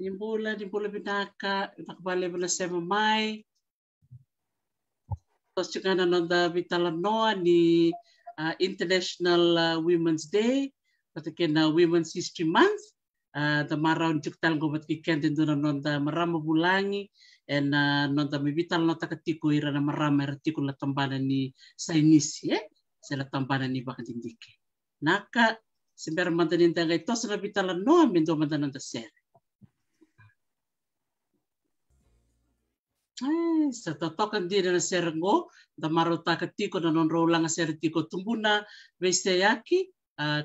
Nimbula binaka, nakabali mo na sa mamay. Tapos yung nanonood bitalanoa ni International Women's Day, pati na Women's History Month. Tamaraw ni Chuktal ko ba't kikendin doon nanonood marama bulangi, and nanonood bital no takatiko ira na marama ratiko na tambanan ni Sainisi, sila tambanan ni Bakadindike. Naka, simper mantanin tayo ito sa nabitalanoa, mindo mantanan ta sere. Sa totokan din na sergo, damaro takatiko na nonro lang sa sertiko tumbuna, Vesteyaki,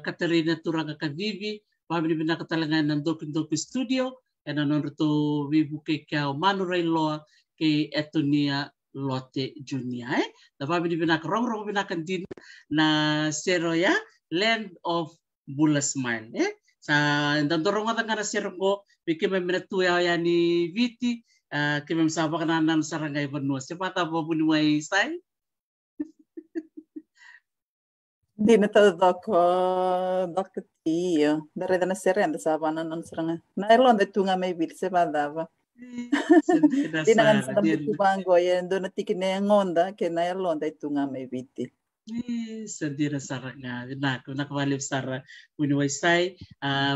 Katerina Turaga Kavivi, pamili binakatalangan ng Dokin Studio, and nonro to vibu kay Kao Manuray Loa, kay Etonia Lotte Junior. Pamili binakarong binakan din na seroya, Land of Bula Smile. Sa dandorong nga na sergo, bikima minatuya ni Viti, kami masama ka na sarangay Banua. Siapa tahu pun may say? Di na tahu Dr. Tio. Dari na serenda sahabat nan sarangay. Na elon de tunga may bil siapa dava. Di na kan sa buku banggo ya do na tikin na ngonda ke na elon de tunga may biti. Sendiri sarangnya, nakawalip sara uniway say,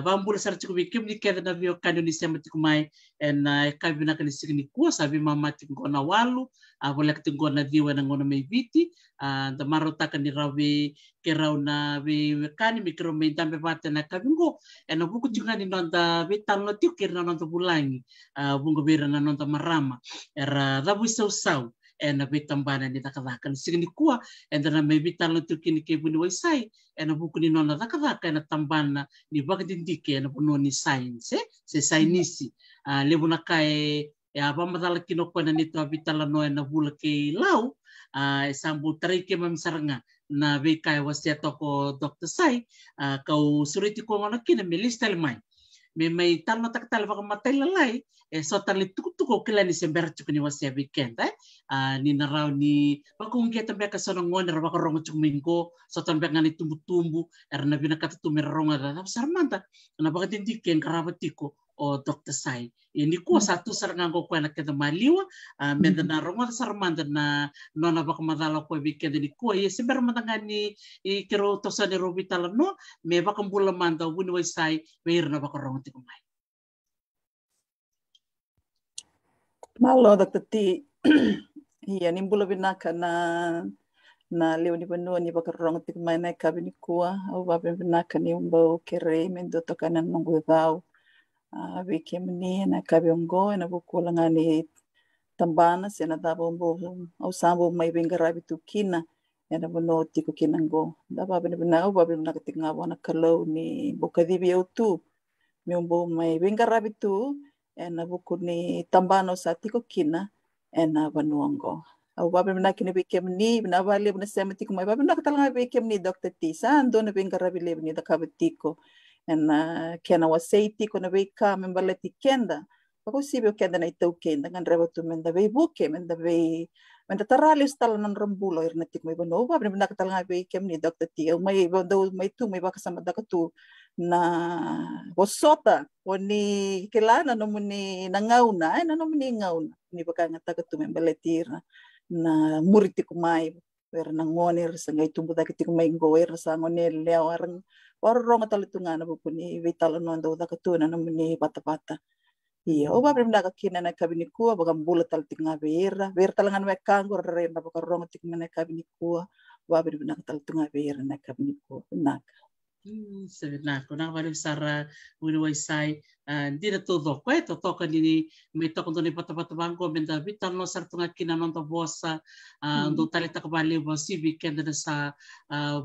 bambul sara cukup bikim ni kaya na biyo Indonesia matikumay, and kami na kanisig ni kuwa sabi mama tingko na walu, wala katingko na diwa na ngona may biti, damaro takan ni rawi keraw na bi kani mikro may dambe bata na kami ngo, and buku juga ni nonda bital no tiyo kira nonda bulangi, bunga bira na nonda marama, era dabu saw. And nabitambanan ni nakadakan signi kuwa and na may bital no tukini ke buni say and buku ni nona nakadaka na tambana ni Bakadindike na puno ni science se sainisi lebu na kay apa madala kinoko na nito bitala no na bula ke lau sambu tarike mamsaranga na be kay wasya ko Dr. Sai kau suriti ko ngona kina milista lemay may tal na taktal baka matay lalay so tali tuko kila ni sember chukuni wasya weekend ni naraw ni bakung kita tambah kasonong ngon ra baka rongo chukmingo so tambah ngani tumbu na binakata tumironga da sarmanta na baka tindiken karabatiko o Dr. Sai ini ko satu sarangan ko na kita maliwa menda na rongo sarmanta na nona baka madala ko weekend ni ko sember matangani kiro tosa ni Robitala no me baka bulamanda wuni Sai meir na baka rongo tikumay. Malo Dr. T. Iya nimbula binaka na leo ni Banua ni bakarong tikmay na kabi ni kuwa au babe binaka ni umbo kere mendo tokanan nungu dao wiki mni na kabi ungo na bukula ngani tambana sena dabo umbo au sambo may bingarabi tukina na bono tiko kinango da babe ni binaka tikngawa na kalau ni bukadibi au tu mi umbo may bingarabi tu na buku ni tambano sa tiko kina na banuanggo. Au babe na kini bikem ni na bali na semati ko may babe na katala bikem ni Dr. T sando na bingarabi le ni da kabitiko na kena waseiti ko na bika membaleti kenda. Ako sibyo kenda na ito kenda ngan rebo tu menda be buke menda be menda taralis tala ng rambulo irna tik may bano babe na katala bikem ni Dr. T may bando may tu may baka sama da katu na bosota o ni kilana no ni nangauna no ni ngauna ni baka nga taga tumembaletir na muriti kumay pero nangonir sa ngay tumbo da kiti kumay goer sa ngonel leo arang ronga talitunga na bupo ni vital no ando da katuna no ni bata-bata iya o ba primda ka kina na kabini kuwa baga mbula talitunga vera talangan me kango re na baka ronga tikma na kabini kuwa ba primda ka talitunga vera na kabini kuwa naka. Sabi na ko nakawalip sara wini Sai hindi na todo ko toka ni may tokon do ni patapatabang ko benda bitan no sartunga kinanon to bosa do talita kabali bo si weekend na sa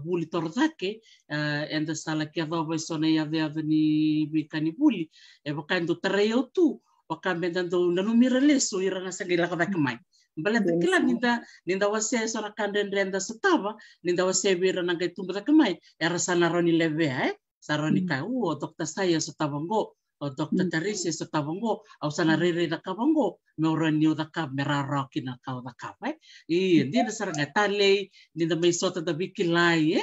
buli tordake and sa la que do so na ya ni bikani buli e baka do tareo tu baka benda do nanumira leso iranga sa gila ka bakmay balat kila ninda wase so na kanden renda setava ninda wase bira nang kay tumba kamay era sana roni leve saroni ka Dr. Sai so tabango o Dr. Teresa sa tabango au sana rere da kabango me oranio da ka merara kina ka da ka hindi na saranga tale hindi na may sota da bikilai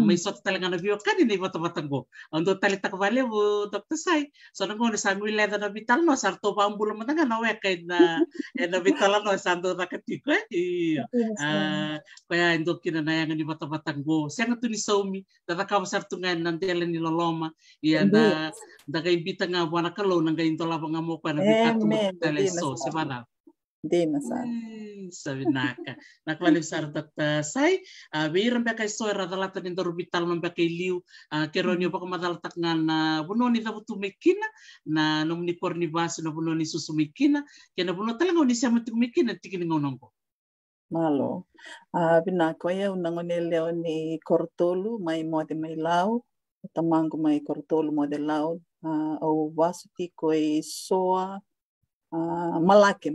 may sota talaga na bio kan ni bata-batango ando tali takvale mo Dr. Sai so nango na sa mi leda na vital no sarto pambulo matanga na weka na vital no sando da katiko kaya ando kina na yang ni bata-batango siya tu ni Saumi da ka sartungan nandela ni loloma na daga imbita nga buwana kalo nang gayon tola nga mo kwa na bikatu mo teleso si mana di na sabi naka nakwalib sa Dr. Sai biiran ba kay soira dalata ni dorbital man ba kay liu keronyo pa kumadalatak nga na buno ni da butumikina na nung ni pornibaso na buno ni susumikina kaya na buno talaga ni siya matumikina tikin ngonong ko malo binako ya unang oneleo ni Kortolu may mode may lao tamango may Kortolu mode lao au vasuti koi soa malake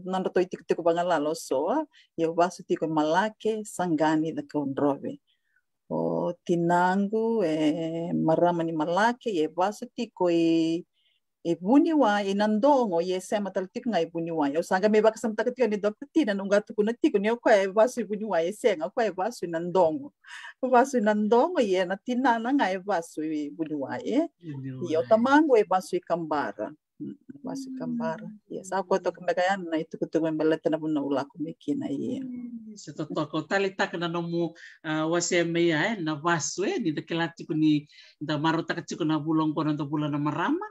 nando to itik bangalalo soa eu vasuti koi malake sangani da kondrove o tinangu marama ni malake e vasuti koi e buniwa e nandongo e sema taltik nga e buniwa o sanga me baka samta katika ni Dr. Tina nung gato ko natiko ni ko e vasu buniwa e senga ko e vasu nandongo e na tinana nga e vasu buniwa e o tamango e vasu kambara yes ako to kemagayan na itu kutu mbeleta na buna ula kumikina ye sa totoo talitak na nomu waseme ya na vasu ni dakelati ko ni da marota katiko na bulong ko na bulan na marama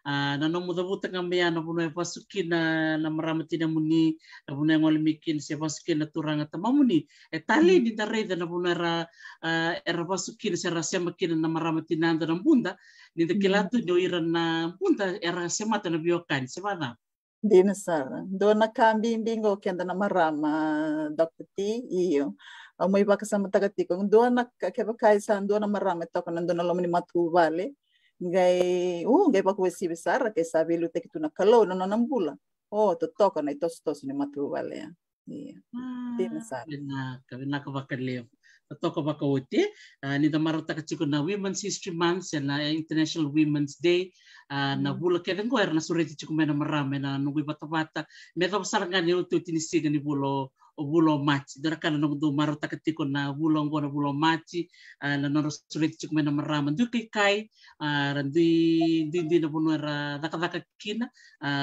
na no muda-buta nga maya na puno pasukin na maramati na muni na puno yung olimikin siya pasukin na turang at mamuni tali ni dareda na puno era pasukin siya rasya makin na maramati na anda ng bunda ni dakilato nyo iran na bunda era siya mata na biyokan siya ba na? Di na sara. Doon na kambimbingo kenda na marama Dr. T iyo. May baka sa matagati ko. Doon na kebakaisan doon na marama ito kung nandun na lomani matubale. Ngay pa kuwesi besar kay sabi lute kitu na kalo no nambula to toka na ito ni matubale iya di na sa na ka bakalio toka bakawti ni da marota kachiko na Women's History Month na International Women's Day na bula keden ko na sureti chiko mena marame na nungui bata-bata me ta sarangan ni utu tinisiga ni bulo machi dara kana nung do marota katiko na bulong ko na bulo machi na sureti chiko mena marame du kai randi di na puno era daka kina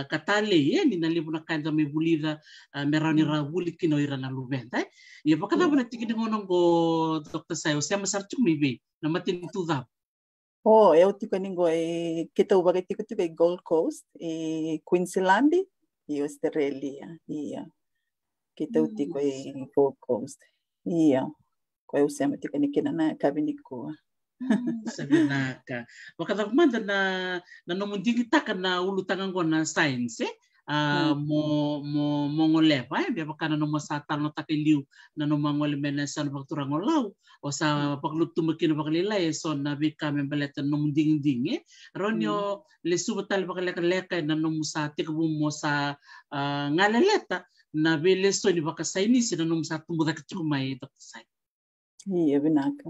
katale ni nalibu na kanda me bulida merani ra buli kino ira na lubenta ya pakana na tiki ngonong go Dr. Sayo siya masarchuk mibi na matin tuda eu tiko ningo kita ubaga tiko Gold Coast Queensland Australia iya kita tiko Gold Coast iya ko eu siya tiko nikina na kabiniko sabi naka wakata kumanda na nomundingi taka na ulutangan ko na science mo ngolepa biya baka na nomasatal no takiliw na nomangole mena sa pagturang olaw o sa pagluto makino bakalila so na bika membaleta nomunding ronyo lesubatal bakaleka na nomusati ko mo sa ngalaleta na belesto ni baka saini sina nomusat tumuda kachumay Dr. Sai iya binaka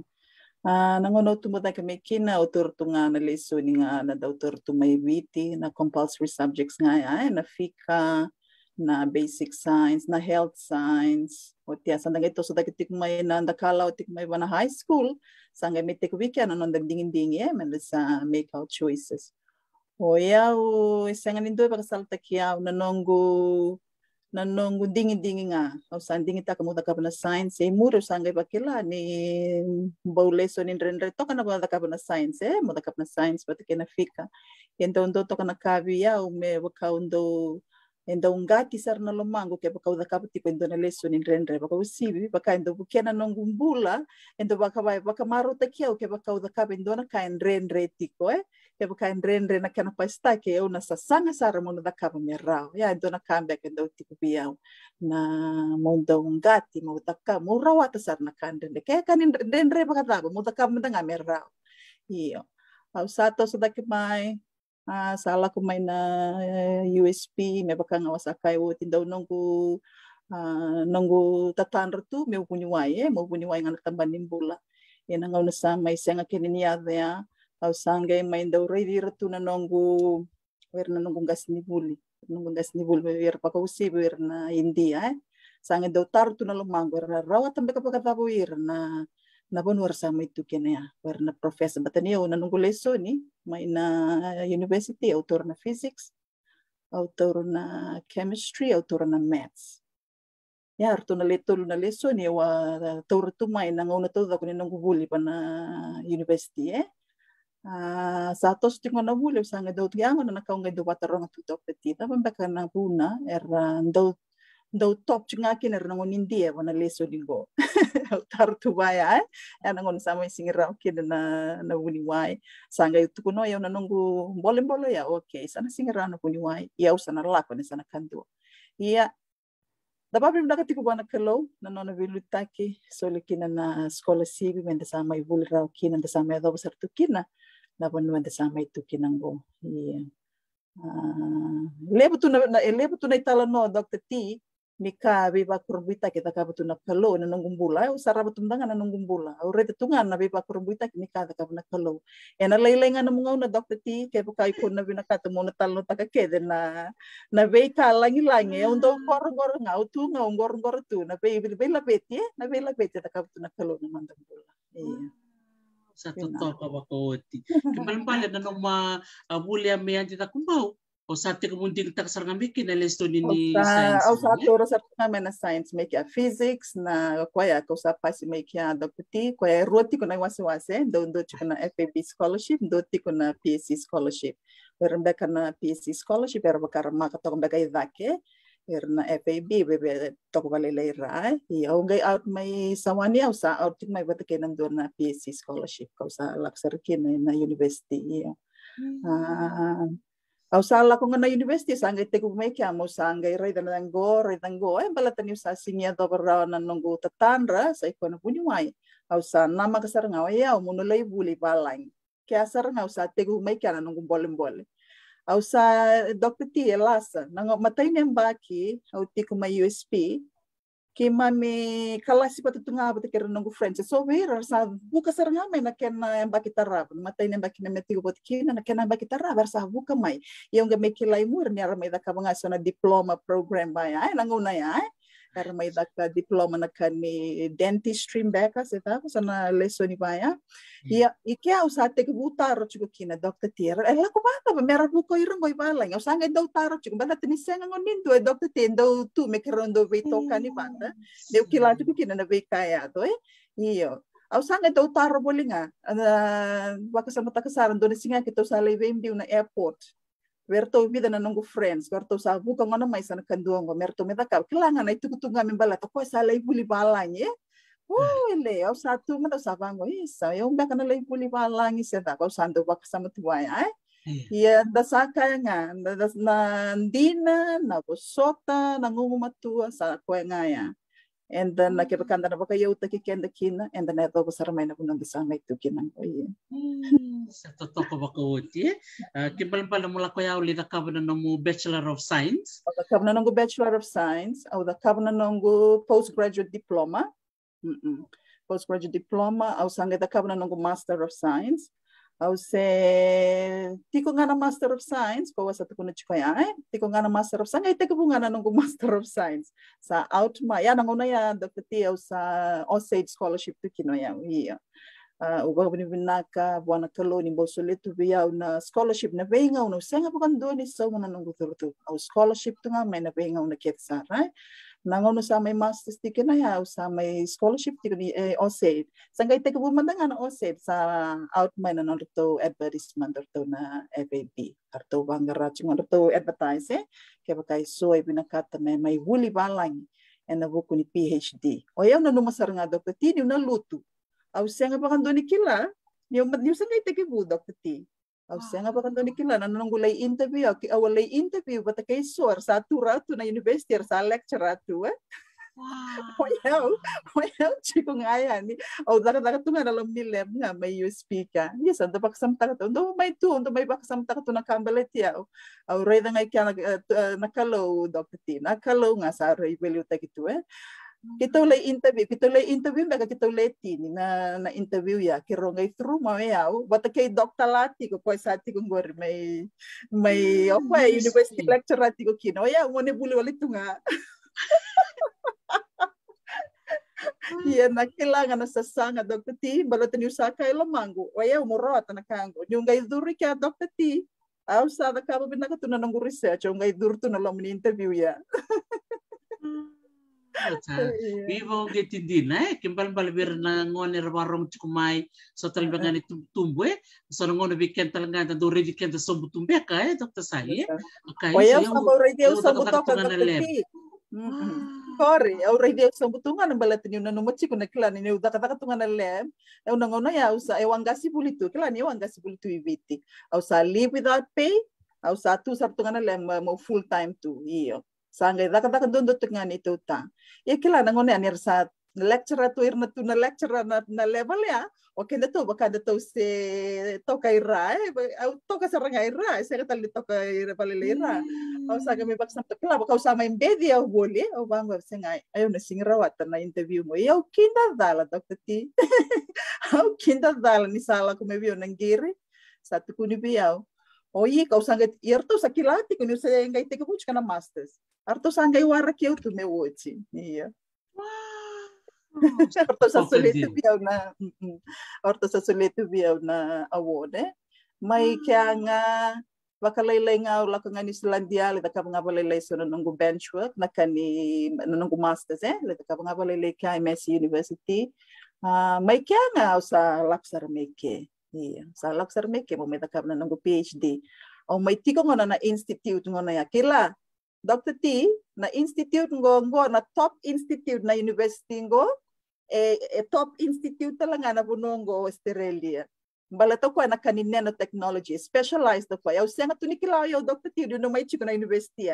nangono tumuda kami kina autor tunga na leso ni nga na autor tumay witi na compulsory subjects nga na fika na basic science na health science o tia sandang ito so dakitik may na ndakala o tikmay na high school sanga mitik weekend ano dingin sa make out choices o yaw isang nindo pagsalta kiyaw nanongo dingin nga o sanding ita kamuda ka na science muro sangay bakila ni bauleso ni renre to kana muda ka na science muda ka na science pati kina fika então to kana kabiya o me wakaundo enda ungati sar na lomango ke baka uda kapati ko endo na leso ni renre baka usibi baka endo bukena nongumbula endo baka maro takia ke baka uda kap endo na kain renre tiko ke baka renre na kana pasta ke eu na sasanga sar mo na kap merao ya endo na kambia ke endo tiko biao na mondo ungati mo taka mo rawata sar na kandende ke kanin renre baka tabo mo taka mo nga merao iyo au sato sa dakimai salah ko may na USP may baka nga wasakay o tindaw nunggu tatanro tu may punyuway nga natamban nimbula yan ang una sa may siya nga kininiya Au sangai mai ndau rei ratu na nongu werna nongu gas ni buli. Nongu gas ni buli wer pakausi wer na India. Sangai ndau taru tu na lumang wer rawat tambe kapakatabu wer na bonwar sama itu kene ya. Wer na professor batania na nongu leso ni mai na university autor na physics, autor na chemistry, autor na maths. Ya arto na leso ni wa taur tu mai na ngona tu da kunin nongu buli pa na university satos tingo na buli sanga do tiango na kaunga do watarong tu top petita pambaka na buna era do top chinga kin er nangon India wana leso dingo tar tu baya ana ngon sama singira kin na buni wai sanga itu kuno ya na nongu bole ya okay sana singira na buni wai ya usana lako ni sana kandu iya dapat bim dapat tiku bana kalau na nona vilutaki solikina na scholarship mende sama ibul rau kina nda sama do besar tu kina na panu nda sama itu kinango iya lebu tu na itala no Dr. T nika beba kurbita kita ka betu na kalau na nungumbula usara betu ndanga na nungumbula ure tungan na beba kurbita nika ka na kalau ena leilenga na mungau na Dr. T ke bukai kon na binaka temo na talo taka kede na beika langi undo gor ngau tu ngau gor tu na bela beti taka betu na kalau na mandambula iya satu toka bakoti kimbal na noma bulia me anti takumbau o sate kemudian kita sarang bikin na lesto ni science au sa tora sa na science make a physics na kwaya ko sa pasi make a Dr. T kwaya roti ko na wase do ko na FAB scholarship do ti ko na PhD scholarship pero beka na PhD scholarship pero bakar makatok beka idake pero na FAB bebe tok balele ra au gai out may sawani au sa out may batake nando na PhD scholarship ko sa laksar kin na university au sala ko na university sangay te ko may kya mo sangay ray dango balatan yung sa sinya do baraw na nunggu tatanra sa iko na punyuay au sa nama kasar nga ya muno lay buli balang kaya sar nga sa te ko may kya na nunggu bolem au sa Dr. T elasa nang matay nembaki au ti ko may USP ki mami kalasi patutunga bata kera nungu friends so vera sa buka saranga mai na kena embaki tarab matay nembaki na metigo bot kina na kena embaki tarab sa buka mai yung ga make lai mur ni ara mai da kabanga so na diploma program ba ya nanguna ya ara mai da ka diploma na kan ni dentistry beka seta so na lesson ni ba ya ia ikia usate ke butaro chuko kina Dr. T la ko bata ba mera buko irong boy bala nga usanga daw taro chuko bata tinisenga ngonin do Dr. T do tu me kerondo veto kani bata deu kila chuko kina na vekaya to iyo usanga daw taro bolinga baka sa mata kasaran do singa kito sa levem na airport Verto vida na nungu friends, verto sa buka ngona mai sana kanduang, merto metaka kilangan na itukutunga membala to ko sa lay buli balanye. Ele, au satu mata sabango isa, yung baka na lay buli balangi sa ta ko sando baka sa matuway ay. Iya dasaka nga, na ndina, na busota, nangumatua sa ko nga ya. And then nakipakanda na baka yaw takikenda kina, and then ito ko saramay na punong dasama ito kinang ko iya. Sa totoo ko bakauti kimbal mula ko yaw lida kabana ng Bachelor of Science the kabana ng Bachelor of Science au the kabana ng postgraduate diploma postgraduate diploma au sanga the kabana ng Master of Science au se tiko nga na Master of Science ko sa tuko na chikoya tiko nga na Master of Science ay teko nga na ng Master of Science sa outma ya nanguna ya Dr. T au sa OSAID scholarship to kinoya iya uga binaka buana kalo ni bosoletu biya na scholarship na benga no senga bukan do ni so na nung guturtu au scholarship tu nga may na benga na ketsa right nangono sa may master's ticket na ya sa may scholarship ticket ni OSAID sangay te ko bumandanga na OSAID sa outman na norto advertisement norto na FAB arto bangara chung norto advertise kaya bakay so ay binakata may huli balang and na buko ni PhD o yaw na numasar nga Dr. T na luto au senga pa kando ni kila yung sangay teki bu Dr. T au senga pa kando ni kila nanonggulay interview ki awalay interview bata kay sor sa turatu na university sa lecturer tu Wayaw chiko nga yan au daga tu nga dalam milem nga may USP ka yes ando paksamta ka to do may paksamta ka to na kambalet yaw au reda nga kya nakalo Dr. T nakalo nga sa value teki tu Kita ulay interview baka kita ulay tini na interview ya kirongay through mamayao bata kay Dr. Lati ko po sa ati kong gori may university lecturer ati ko kino ya mo ne buli wali tunga. Iya nakilangan na sasanga Dr. T balot ni usaka ilamango waya umurot na kango yung gay duri ka Dr. T aw sa da ka binaka tunan ng research yung gay dur to na lang ni interview ya. Vivo getindina kimbal balbir na ngoner warong chukumai so talbangan tumbe so ngono biken talanga do ready ken so butumbe ka Dr. Sai okay waya sa radio sa butoka Dr. T Kore, au radio sa butungan ng balatin yung nanumutsi ko na kila ni uda katatungan na lem au nangono ya usa ewangasi bulitu kila ni ewangasi bulitu ibiti au sa leave without pay au sa tu sa tungan na lem mo full time tu iyo sangay daka dondo tungan ito ta ya kila nangono ya sa lecturer tu irna tu na lecturer na level ya okay na to baka na to se toka ira au toka sa ranga ira sa katali toka ira palilira au sa kami baksa to kila baka usama imbedi au boli au bango sengay ayo na singrawat na interview mo eu kinda dala Dr. T au kinda dala ni sala ko mebio nang giri sa tu kuni biao oyi kau sangat irto sa kilati kuni sa ngai teka puch kana masters arto sangai wara kiu tu me wochi iya orto sa sulitu biyaw na award may kaya nga bakalaylay nga ula ka nga ni Islandia lita ka mga balaylay so nanong benchwork na kani nanong masters lita ka mga balaylay ka MSc University may kaya nga sa Laksar Meke sa Laksar Meke mo may takab na nanong PhD o may tiko nga na institute nga na yakila Dr. T na institute ngo na top institute na university ngo top institute talaga na bunongo Australia. Balato ko na kanin nanotechnology specialized ko. Yaw siya nga tunikila yaw Dr. T do may chiko na university.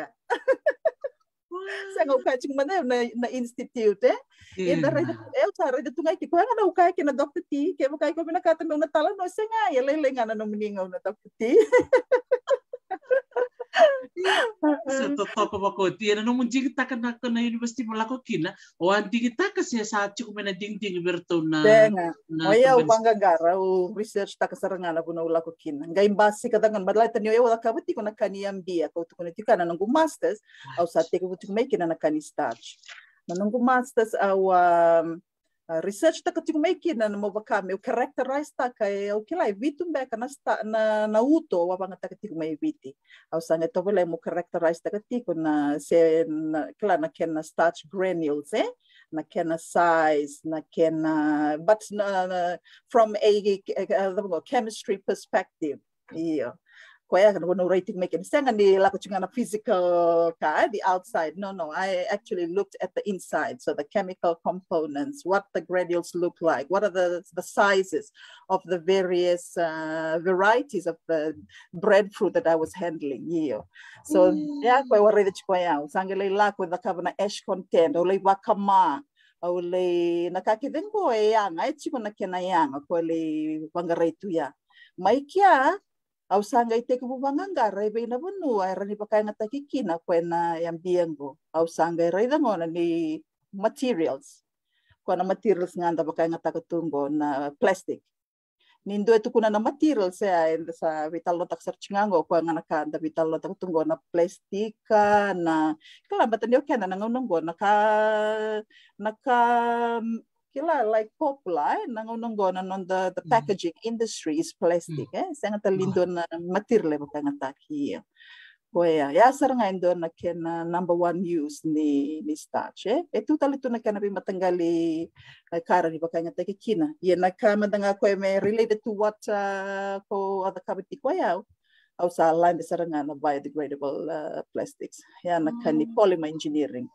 Sa nga ukay mana na institute Ida eu sara de tungai ki ko nga na ukay ki na Dr. T kay mo kay ko binakatan na tala no siya nga yalay nga na nomingaw na Dr. T. Sa totoo pa ko tiyan no mun jigi taka na university mo lako kina o andi kita kasi sa chiku mena ding berto na oya ubanga gara o research ta kasaranga na buno lako kina ngai basi kadangan badlay tanyo yo kabuti ko na kaniyam biya ko to kunika na nang masters au sa te ko make na kani starch na nang masters au research ta kati make na mo bakame o characterize ta kay o kilay vitum ba kana na uto wa banga ta kati may viti au sanga to wala mo characterize ta kati ko na se kala na ken na starch granules na ken na size na ken but from a chemistry perspective kaya kan no rating making sanga ni la ko na physical ka the outside no I actually looked at the inside so the chemical components what the granules look like what are the sizes of the various varieties of the breadfruit that I was handling so kaya wala de kaya sanga la ko the carbon ash content o lay wakama o lay nakakiden ko yang ay chiko na kenayang ko lay pangaretu ya may kya au sanga ite ko banganga rebe na bunu ay rani pakay nga takikina kwena yang biengo au sanga rebe ngona ni materials ko na materials nga anda pakay nga takatungo na plastic nindo ito kuna na materials sa vital lotak search ngango ko nga nakanda vital lotak tungo na plastika na kala batan yo kana nangongo naka kila like popular nangongo na on the packaging industry is plastic sanga talindo na material ba nga taki Kuya, ya sarang indo na ken number 1 use ni starch ito talito na kanabi matanggali kara ni baka nga kina yan nakamanda ko may related to what ko other kabiti ko yaw au sa line sarang na biodegradable plastics yan nakani polymer engineering.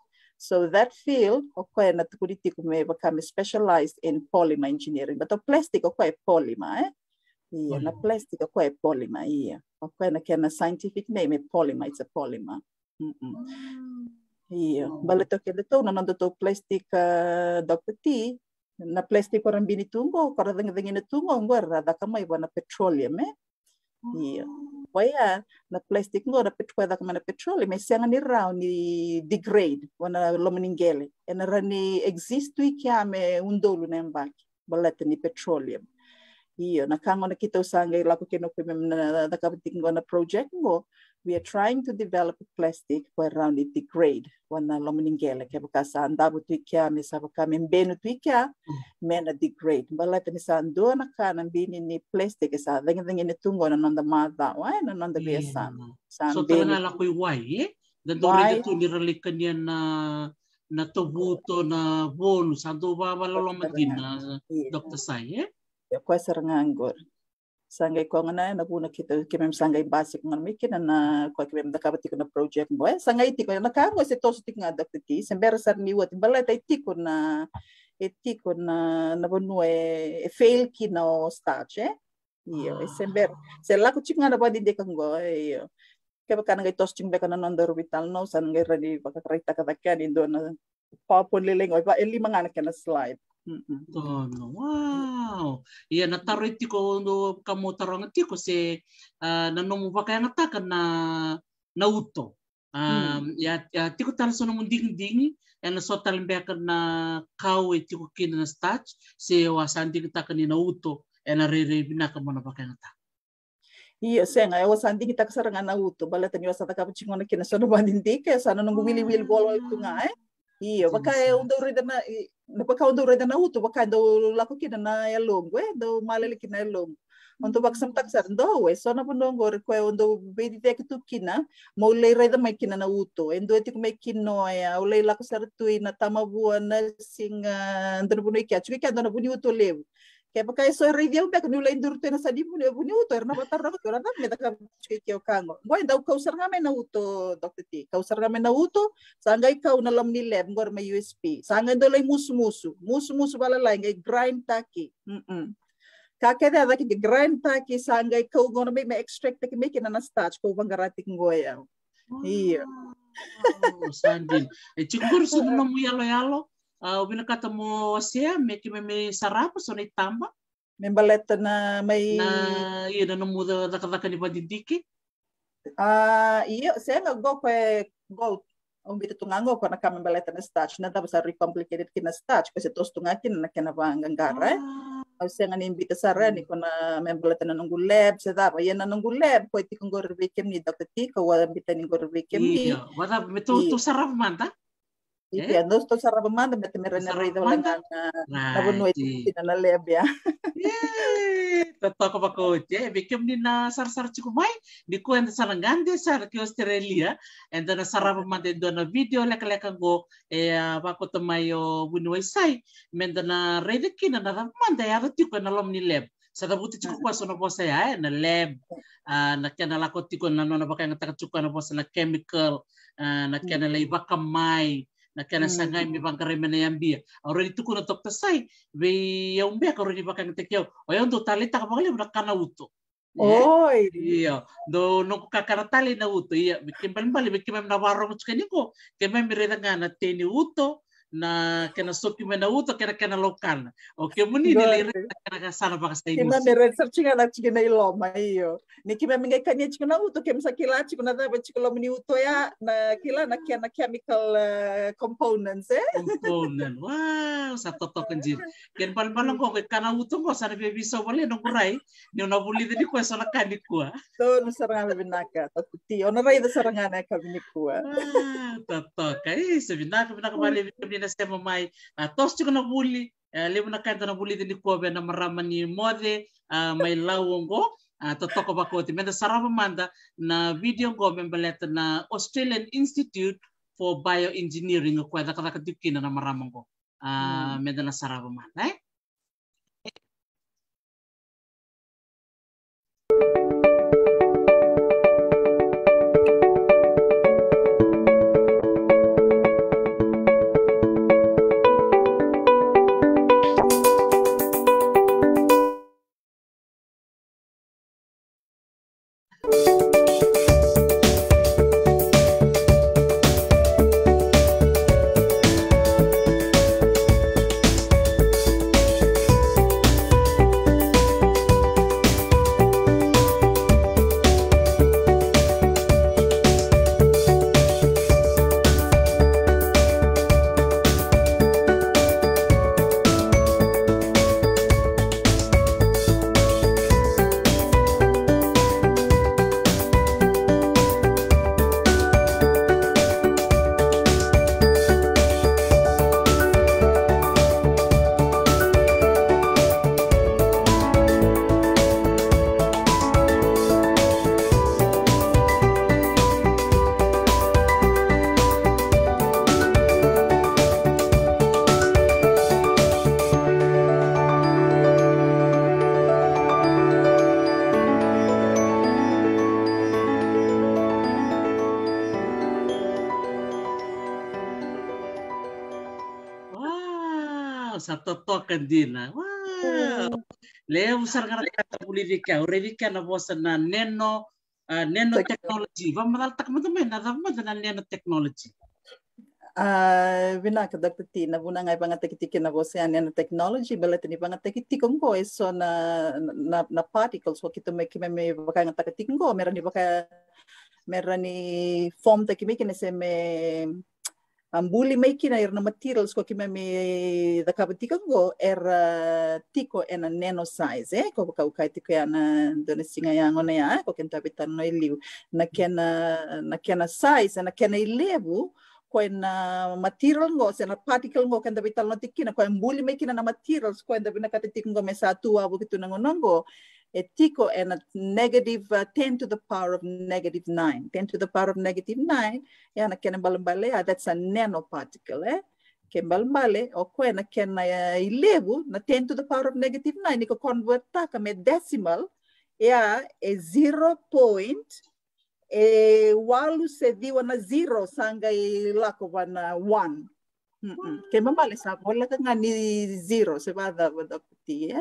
So that field, okay, natukuliti ko may become specialized in polymer engineering. But the plastic, okay, polymer, yeah, na plastic, okay, polymer, yeah. Okay, na kaya na scientific name, polymer, it's a polymer. Yeah, balito kaya dito, nanando to plastic, Dr. T, na plastic ko rin binitungo, karadang-dangin na tungo, rada ka may na petroleum, Iya. Waya na plastic ngo na petkweda kama na petroli may siya ni raw ni degrade wana lo meningele ena rani exist tu me undolo na mbaki balata ni petroleum. Iyo na kango na kita usanga lako kino na nakapiting ngo na project ngo we are trying to develop a plastic for around it degrade wana lo meningele kaya bukasa andabo tu me sa kami mbeno tu mena degrade balata ni sa ando na kanang bini ni plastic sa dingin ni tungo na nonda mada wa na nonda biasa so talaga lakoy why dando tu niralikan yan na tubuto na bonus ando ba malolomat din na Dr. Sai kwa sarangangor sangay ko nga na buna kita kimem sangay basic nga mikin na kwa kimem dakabati ko na project mo sangay ti ko nakango si tostik nga Dr. T sembera sar niwat balata itiko na nabunwe fail kino stage iyo sember sela ko chik nga na ba dinde kango iyo kaya ka nangay tosting beka na non orbital no san ngay ready pagkakarita ka takyan indo na papuliling o ba lima nga na slide. Wow. Iya nataro itiko no kamu tarong itiko se nanomu bakay ngatakan na uto. Ya tiko tan so no ding en so talimbekan na kau itiko kin na stage se wasan kita kan na uto en re binaka mo na bakay ngatakan. Iya senga ya wasan kita kasarangan na uto balatan yo sa takapichingon na kinasono bandindi kaya sana nung wili bolo ito nga Iya, bakay undo reda na napaka undo reda na uto bakay do lako kina na yalongo do malaliki na yalongo. Undo baksam taksar do so na puno ngor ko undo bedi tek tu kina mo lay reda may kina na uto endo etik may kino ya ulay lako sar tui na tamabuan na sing ando puno ikya chuki ando na puno uto lew. Kaya bakay so review back nula indurto na sa di puno uto na batar na ko na meta ka chuki kyo kango. Boy daw kausar nga may na uto Dr. T. Kausar nga may na uto sangay ikaw na lam ni lab ngor may USP. Sangay do lay musu bala lay ngay grind taki. Kakeda da ki grind taki sangay ikaw ngor may extract taki may kinana starch ko bangarati ngoya. Iya. Sandin. Siguro sa mo yalo. Binakata mo siya, may sarap so na itamba. May baleta na may yun na muda nakataka ni Badindiki. Iyo, siya go bito tungango ko na kami baleta na starch na tapos sa recomplicated kina starch kasi tos tungakin na kinabang gangara. Siya nga nimbita sa rani ko na may baleta na nunggu lab sa dapa yan na nunggu lab ko iti kong gorbikem ni Dr. T ko wala bita ni gorbikem ni. Iya, wala to sarap man ta. Iya, dos to sarap man beta meron na rida wala nga na bunway na lab ya. Totoo ba ko bikem ni na sar chikumay di ko en sarangande sar ki Australia and na sarap man do na video leka go bako tamayo bunway sai menda na rida kina na man da yaro ti ko na lom ni lab sa tabuti chiku kwa so na po saya na lab na kana lako ti ko na no na bakay ngata chuka na po sa na chemical na kana lay bakamay na kana sangay mi bangkare menayambia already tuko na Dr. Sai be yaumbe ka already bakang tekyo o yung do talita ka bakali na kana uto Oy iya do no kakaratali na uto iya bikin bali bikin na warong chukani ko kaya mi reda ngana teni uto na kana soki mena uto kana lokal okay muni nilire kana sana baka sa kima mi research nga na chikina iloma iyo ni kima mi ngai kanya chikina uto kema sakila chikina da chikilo muni uto ya na kila na chemical components component wow sa toto kanjir ken balbalang ko kana uto ko sana be biso bali no kurai ni na buli di ko sa kanit ko to no saranga binaka ti ona rai da saranga na ka biniku toto kai sa binaka bali na sema mai tos chiko na buli lemo na kanta na buli ni ko na marama ni mode may lawongo totoko ba ko ti menda sarapa manda na video ko membaleta na Australian Institute for Bioengineering ko da kada kadikina na maramang ko menda na sarapa manda totokan dina. Wow. Leo usar ngana kata politika, uredika na bosa na nano technology. Vamos dar tak muito bem, nada vamos dar nano technology. Vinaka Dr. T, na vuna ngay pangatakitiki na bosa yan technology, balat ni pangatakitikom ko so na particles, wakito may baka nga takatikin ko, meron ni form takimikin na me buli may kinair na materials ko kima may dakabatikan ko tiko ena nano size ko baka tiko yana doon singayango na ya ko kentabitan no iliw na kena size na kena ilebu ko na material ngo sa na particle ngo kentabitan no tikina ko buli may kina na materials ko enda binakatikin ko may sa tuwa bukito nangonongo etiko and negative 10 to the power of negative 9. 10 to the power of negative 9, yan na kenambale, that's a nanoparticle. Kembale, o ko na ilebu na 10 to the power of negative 9, niko convert ta kame decimal, ya 0. Walu se diwa na 0 sanga lako na 1. Kembale sa wala ka nga ni 0 sebada puti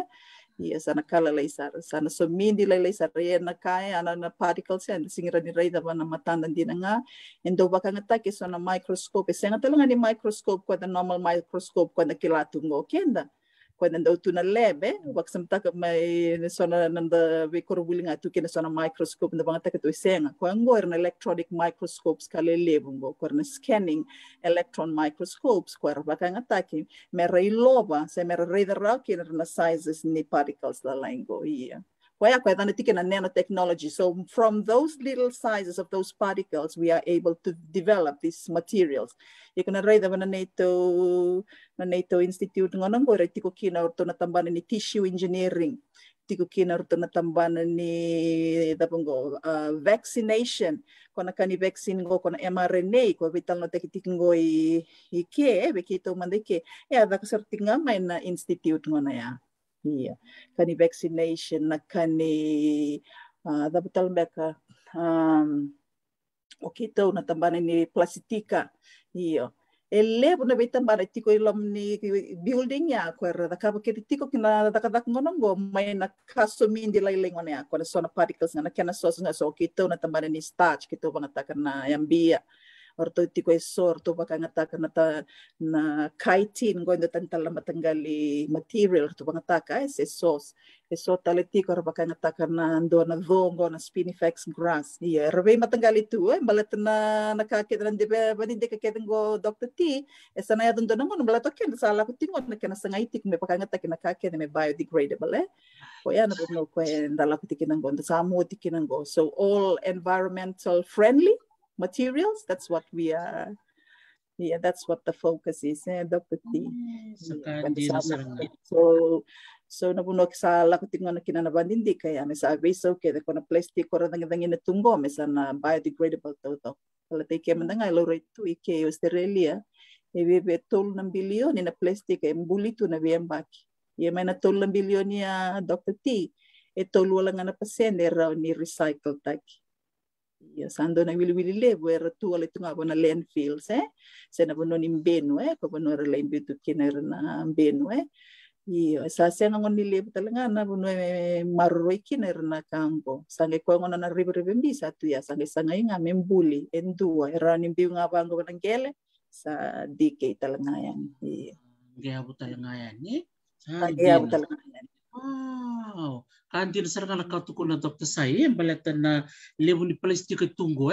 Iya sana kala laisar sana so mindi laisar na kaya na particles yan singira ni rayda ba na matandan din nga endo baka nga take so na microscope senga talaga ni microscope ko the normal microscope ko na kilatungo kenda ko na daw na lebe wag samta ka may so na nanda we korubuli nga tukin so na microscope na banga take to senga ko ngor na electronic microscopes kale lebungo ko na scanning electron microscopes ko baka nga take meray loba sa meray raki na sizes ni particles la lango iya kaya na tikin na nanotechnology so from those little sizes of those particles we are able to develop these materials ikon na rayda na NATO Institute ngonong ko tiko kina orto na tambanan ni tissue engineering tiko kina orto na tambanan ni dapungo vaccination kona kani vaccine go kona mRNA ko vital no tekitin go ike bekito mandike ya da kasertinga may na institute ngona ya iya kani vaccination na kani daputal beka okito na tambanan ni plastika iyo elevo na bitambara tiko ilom ni building ya ko da ka tiko kina da ngono go may na kasumindi lailing on ya ko na sona particles na kana so okito na tambanan ni starch kito bangatakan na yambia orto tiko orto baka ngatakan na chitin go ndo tantala matanggali material to bangataka sauce so taletiko baka ngatakan na ndo na zongo na spinifex grass iya rebe matanggali tu balat na nakakita ng dibe badinde kaketen go Dr. T sana ya dondo nangon balat ken sala ko tingon na kana sangaitik me baka ngatakan nakakita me biodegradable ko yan no ko ndala ko tikinan go sa mo tikinan go so all environmental friendly materials, that's what we are. Yeah, that's what the focus is. Dr. T. So nabunok sa lakutingon na kinanabandindi kaya may sabi so kaya ko na plastic ko rin ang tunggo may na biodegradable to. Kala tayo kaya man nga lorate to ike Australia. Ibe tol ng bilyon na plastic ay mbulito na biyambaki. Iya may na tol ng bilyon niya Dr. T. Ito wala nga na pasende raw ni recycle taki. Yes, ando na wili levo era tu ale tunga bona landfills se na bono nimbeno ko bono re lembe tu kiner na mbeno iyo sa se na ngon levo talaga na bono marroi kiner na kampo sange ko ngona na ribe mbisa tu ya sange nga membuli endua era nimbi nga bango banangele sa DK talaga yan iyo gabo talaga yan gabo talaga yan. Wow, kan din sa nga nakatuko na Dr. Sai, balatan na levo ni plastic tunggo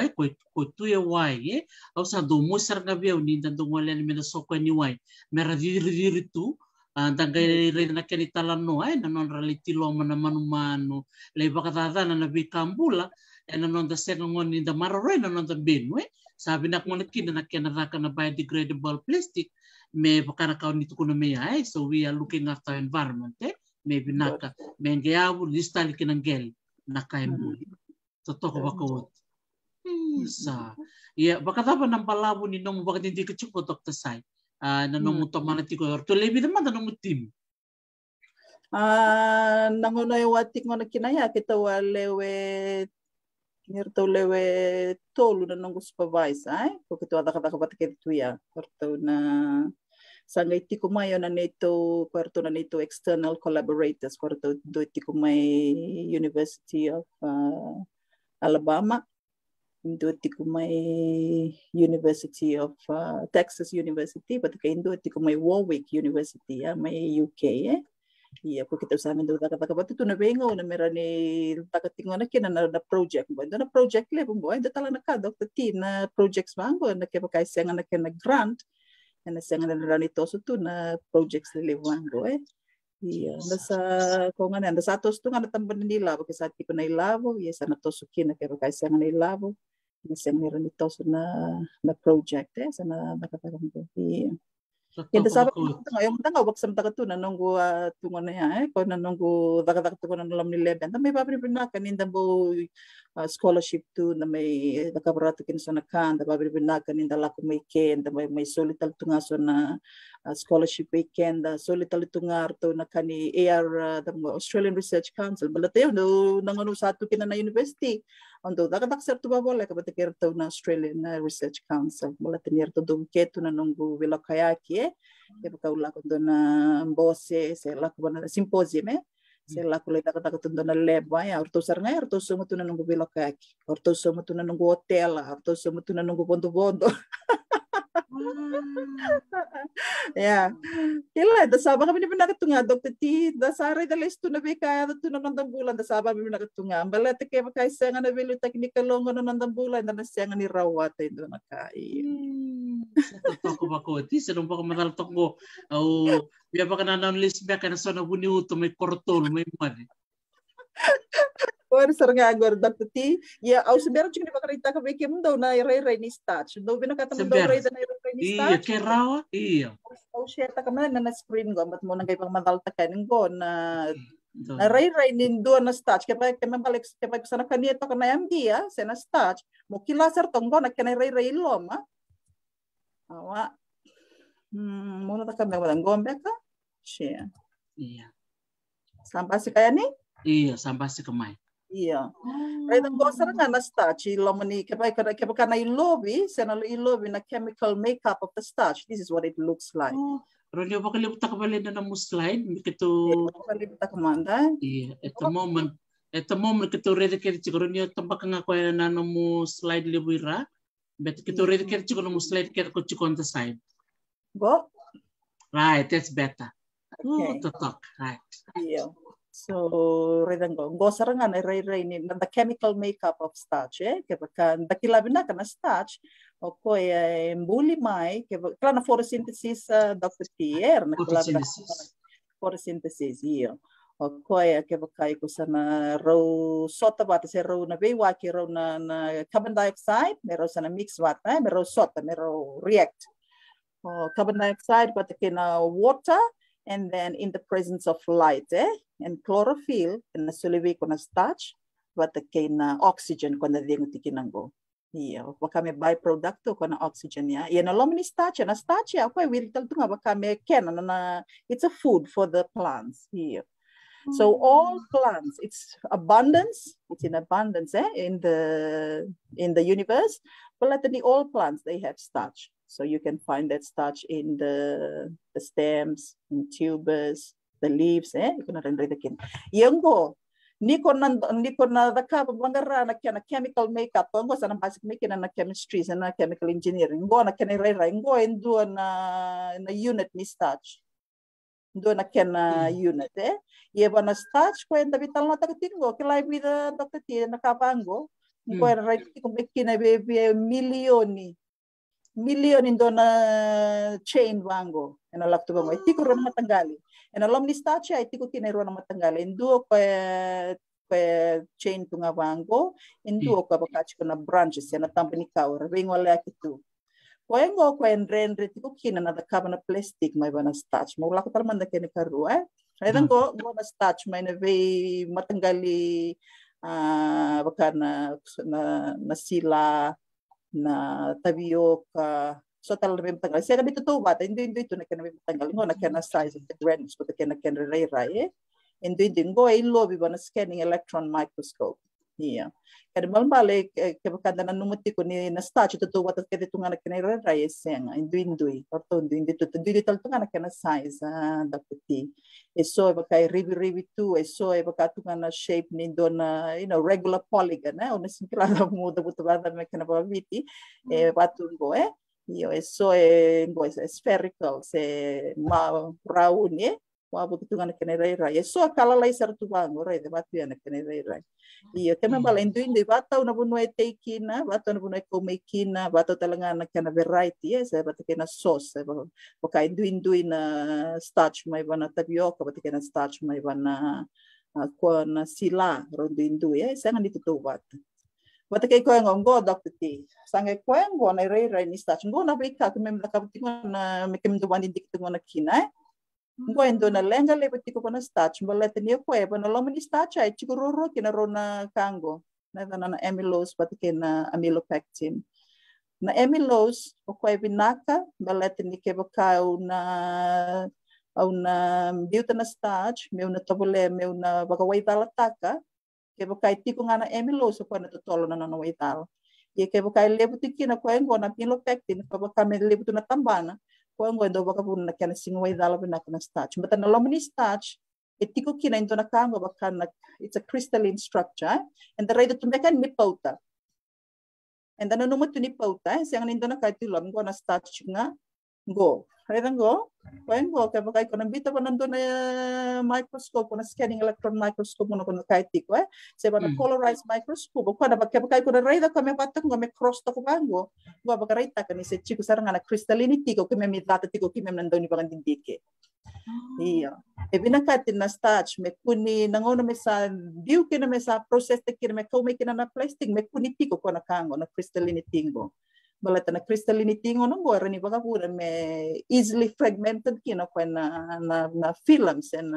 ko tuya wai au sa do mo sar nga biaw ni dandong wala ni mena sokwa ni wai mera diri tu tangay rin na kanitalan no nanon reality lo manumano le bakatata na nabikambula nanon da sen ngon ni da marore nanon da benwe sabi na ko nakin na kanaraka na biodegradable plastic me bakara kaw nito ko na may so we are looking after environment maybe naka mengeabu listali kinanggel nakaimuli totoo ba ko sa ya baka dapat ng palabo ni nung bakit hindi ka chuko Dr. Sai nanong utok manati ko to lebi naman nanong team nangono yung watik mo na kinaya kita walewe nirto lewe tolu na nung supervise ko kito ada kata kapatid tuya korto na Sanga itikumay na nito kwarto na nito external collaborators kwarto do itikumay University of Alabama, indo itikumay University of Texas University, but kay indo itikumay Warwick University may UK iya ko kita sa amin do taka bato na bengo na merani takatingon na kina na project bo na project level bo ito tala na ka Dr. T na projects mango na kaya kay senga na kina grant na senga na ranito so to na projects level mango iya nasa ko nga nasa atos to nga natamban nila kasi sa tipo na ilabo iya sa natosukin na kaya kay senga na ilabo na senga na ranito so na project sa na nakatagambo iya. Kita sabi ko ngayon tanga wag sam taga tuna nunggu tungo na ya ko na nunggu daga tungo na lam ni leben ta may babri na kaninda bo scholarship to na may nakabarato kin sa nakan da babri na kaninda la ko may ken da may solital tunga so na scholarship weekend solital tungar to na kani AR da Australian Research Council balatayo no nangano sa to kin na university ondo daga ser to babole ka batikir to na Australian Research Council balatinir to dum keto na nunggu wila kayaki kaya kaula ko doon na bose sela ko na symposium sela ko leta kata doon na leba ya orto sar nga orto sumo to na nunggu wila kayaki orto sumo to na nunggu hotel orto sumo to na nunggu bondo ya kila da saba kami ni pinakatunga Dr. T da saray da listo na bika da tunan ng bulan da saba kami pinakatunga balete kay makaisanga na velo technical longo na ng bulan da nasyanga ni rawat do nakai toko bako ti sedong bako madal toko au biya baka na list ba kana so na buni uto may kortol may mad Or sarang agor Dr. T ya au sebero chini bakarita ka bekem daw na ire ni starch do binakatamo daw ire na ire ni starch iya kerawa iya au sheta ka man na screen go mat mo nang kay pang madal ta kanin go na ire ni do na starch kay man balik kay sana kanito ka na MD sa na starch mo kilasar tong go na kanay ire ilom awa muna ta kami walang gombe ka siya iya sampai si kaya ni iya sampai si kamay iya right ang gosar nga na starch ilom ni kapay ka na ilobi sana ilobi na chemical makeup of the starch this is what it looks like Ronyo baka libuta ka bali na mo slide kito libuta ka manda iya ito moment kito ready kaya siguro niyo tambak nga ko na mo slide libuira bet kito ready kaya siguro mo slide kaya ko on the side go right that's better okay to talk right iya so redang go sarangan ray ni the chemical makeup of starch kaya dakilabi na kana starch o ko mbuli mai kaya na photosynthesis Dr. T na photosynthesis iyo o ko kaya ko sana raw sota bata sa raw na bewaki raw na carbon dioxide meron sana mix bata meron sota meron react carbon dioxide pati kina water and then in the presence of light and chlorophyll na suliwi ko na starch pati kina oxygen ko na dingo tikinanggo iya baka may byproduct ko na oxygen ya yan alom ni starch na starch ya ko wirtal tunga baka may ken na it's a food for the plants here. So all plants, it's in abundance in the universe. But all plants, they have starch. So you can find that starch in the stems, in tubers, the leaves. You can read the Yango, Niko na daka bangara na chemical makeup. Ngo sa basic making na chemistry na chemical engineering. Ngo na kinirera. Ngo endo na unit ni starch. Endo na unit Yeba na starch kwenda vital na tagatingo kilay vida Dr. T nakapango ko right kung bekina be million indo na chain wango ena lakto ba mo itiko ron matanggali ena lom ni starch ay itiko kinero na matanggali indo ko chain tunga wango indo ko bakach ko na branches na company ka or ring wala kitu Koengo rendre tiko kina na dakaba na plastic may ba na starch mo wala ko talman da kini karu Ayun go na starch may na be matanggali baka na sila na tapioca so talaga matanggal siya dito to bata hindi ito na kana matanggal ngo na kana size of the grains but kana ray indi go ay lobby ba na scanning electron microscope Iya. Kada malbale ke bakada na numati ko ni na starch to watas kede tunga na kinera rayesenga indui porto indui to tal tunga na kana size da peti eso bakai ribi tu eso bakai tunga na shape ni dona regular polygon ona sinkra da muda butu bada me kana babiti batungo io eso go spherical se ma round wabu tu ngana kene rai eso kala lai sar tu bango rai de batu yana kene rai iyo tema bala indu bata una bunua teikina bata una bunua komekina bata talangana kana variety se bata kena sauce baka indu na starch mai bana tapioca bata kena starch mai bana ko na sila rondo indu sangan ditutu bata bata kay ko ngo doctor ti sangai ko ngo na rai ni starch ngo na bika kemem na kaptingo na mekem do wandi diktingo na kina Ngoi na lenga lebe tiko pana starch baleta ni ko eba na lomani starch ai tiko roro kina rona kango na amylose pati kina amylopectin na amylose o ko binaka baleta ni ke bakau na biuta na starch meu na tabule meu na bakawai talataka ke bakai tiko ngana amylose ko na totolo na waital ye ke bakai lebe tikina ko ngo na amylopectin ko bakai lebe na tambana ko do baka pun na kana singway dala na kana starch but na lomani starch etiko kina into na kango baka na it's a crystalline structure and the right to make a nipota and then no mo to nipota sayang nindo na kahit lom ko na starch nga go redang go ko ka baka ko na bita pa nando na microscope na scanning electron microscope no ko na kahit tiko say ba na polarized microscope ko na baka ko na reda ko me patak ko me cross to ko bango go baka reda ka ni se chico sarang na crystallinity ko me data tiko kim nando ni baka dindike iya e binakatin na starch me kuni nangono me sa diu kina me sa process te kina me ko me kina na plastic me kuni tiko ko na kango na crystallinity go balata na crystallinity ngo no go rani baka pura me easily fragmented kina ko na films and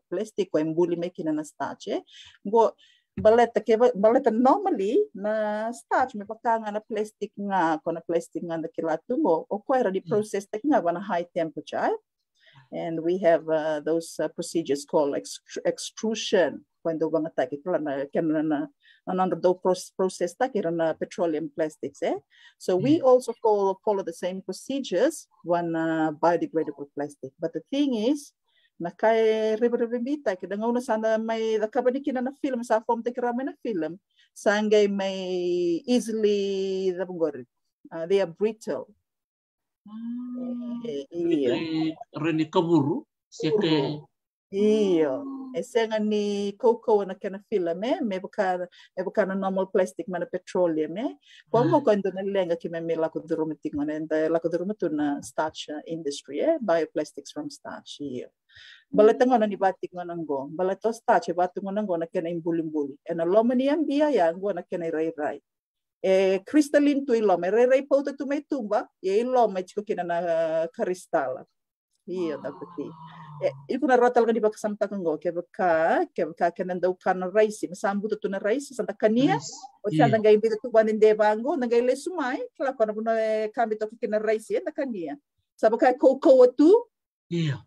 plastic ko embuli me kina na starch go balata normally na starch me pakanga na plastic nga ko na plastic nga na kilatu mo o ko rani process te nga na high temperature and we have those procedures called extrusion when the bang attack na kana another process na petroleum plastics so we also follow the same procedures when biodegradable plastic but the thing is na kay ribbita kada ngau na sana may nakabanikin na film sa form te karami na film sangay may easily they are brittle Reni kaburu siya iyo esenga ni cocoa na kana film me bukan normal plastic mana petroleum ko mo ko ndo na lenga kime la ko duro mitingon and la ko duro na starch industry bioplastics from starch iyo balata ngona ni batik ngonango balato starch batu ngonango na kana imbuli and alomani ambia ya ngona kana rai crystalline tu ilom rai pauta tu may tumba ye ilom may chiko kina na kristala iya dapati iku na rotal kan di baka samta kango ke baka kanan daw kana rice masambu tu na rice santa kania o santa ngai bita tu banin de bango ngai le sumai kala ko na kambi to kina rice na kania sabaka cocoa tu iya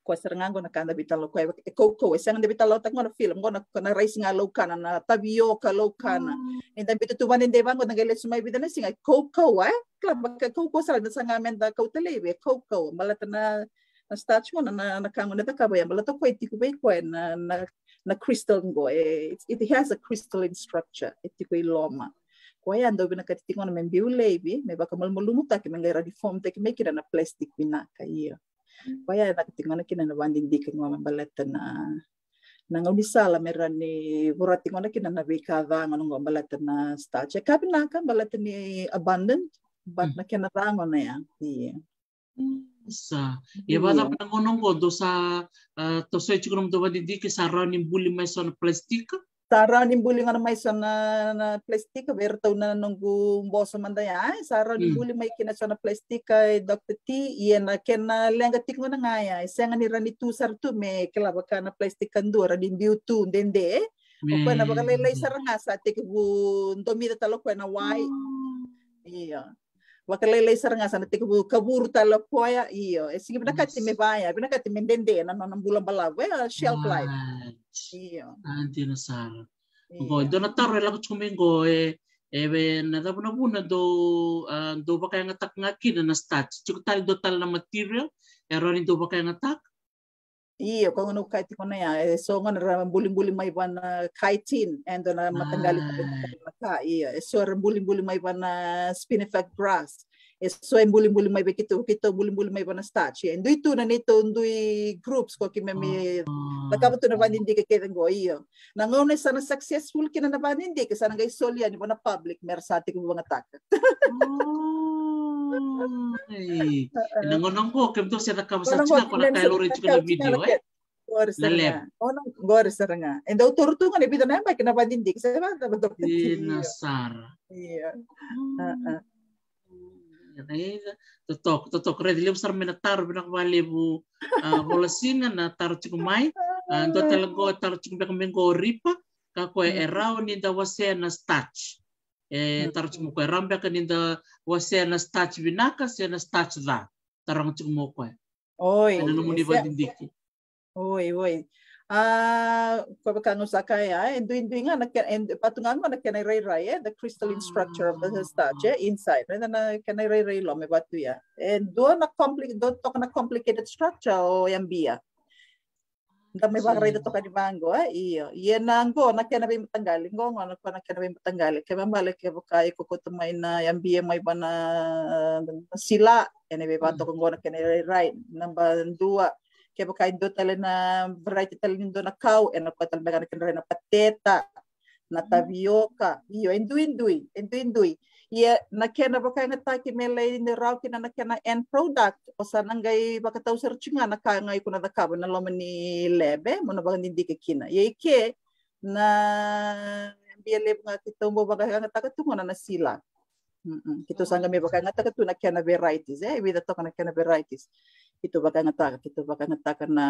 ko serangango na kanda bitalo ko cocoa sang de bitalo tak ngona film ngona kana rice nga low kana na tapioca low kana inda bitu tu banin de bango ngai le sumai bita na singa cocoa klaba cocoa sala na sanga menda ko telebe cocoa malata na starch mo na kango na takabaya malata ko itiku be ko na crystal ngo it has a crystalline structure itiku iloma ko ya ndo bina katitingo na membiu lebi me baka malmulumuta ke mengaira di form te ke mekira na plastic binaka iya Kaya nakatingon na kina na banding dikin mo mabalata na nangunisala meron ni buratingon na kina na bikada nganong balata na starch. Kapin na ka balata ni abundant but na kina rangon na yan. Iya. Sa bata panangonong ko do sa to sa chikunom do banding dikin sa ranin buli may son plastic. Sara nimbuli nga may sa na plastic bertaw na nunggu boso mandaya sara nimbuli may kinasa na plastic kay Dr. T iyan na kena lenga tik mo na nga ya isa nga ni ranitu sar tu me kelaba ka na plastic kandu radin biutu dende o pa na baka lelay sar nga sa tik bu domida talo ko na why iya baka lelay sar nga sa tik bu kabur talo ko ya iyo sige binakati me baya binakati me dende na nang bulang balaw shelf life iyo Dinosaur. Go do na taro la ko mingo na da buna do ba kaya ngatak ngaki na stats. Chuk tal do tal na material ron do ba kaya ngatak. Iyo, kung ano kahit ko na yan, so nga buling-buling may iba na kaitin, and na matanggalit na iya. So buling-buling may iba na spinifex grass. So buling-buling may iba kito buling-buling may iba na starch. And ito na nito, ndui groups ko kimi nakabuto na ba hindi kakitang go iyo. Nangunay sana successful kina na ba hindi kasi nang isolya ni ba na public mersati ko mga taka. Ay, nangonong ko kemto siya nakabasat ko na kalori ko na video Gores nga. And daw turutungan ibita na ba kinaba hindi kasi ba doktor Nasar. Iya. Totok red liam sar menatar binak wali bu bolasingan na tar cikumai ando talago tar cikumai kamengo ripa kako erau ni da wase na starch tar cikumai rambe kan ni da wase na starch binaka se na starch da tarang cikumai oi ano mo ni ba dindiki oi Kapag sakaya, and doing nga patungan mo na ray the crystalline structure of the starch inside. And then can ray lo may batu ya. And do na complicated structure o yambia. May bagay dito ka di bango iyo. Yan nango na kaya nabi matanggalin go na kaya nabi matanggalin. Kaya mabalik kaya kay kukutumay na yambia may ba na sila. Yan nabi bato kung go na kaya ray number 2. Kaya baka do tala na variety tala nindo na cow and ako talaga na pateta na tapioca iyo endui iya na kaya na baka nga taki melay ni raw kina na kaya na end product o sanangay baka taw search nga na kaya ngay ko na nakabo na loman ni lebe mo na baka hindi ka kina iya ike na bieleb nga kito mo baka nga tagatungo na sila kito sanga may baka nga tagatu na kaya na varieties with to na kaya na varieties ito baka nga na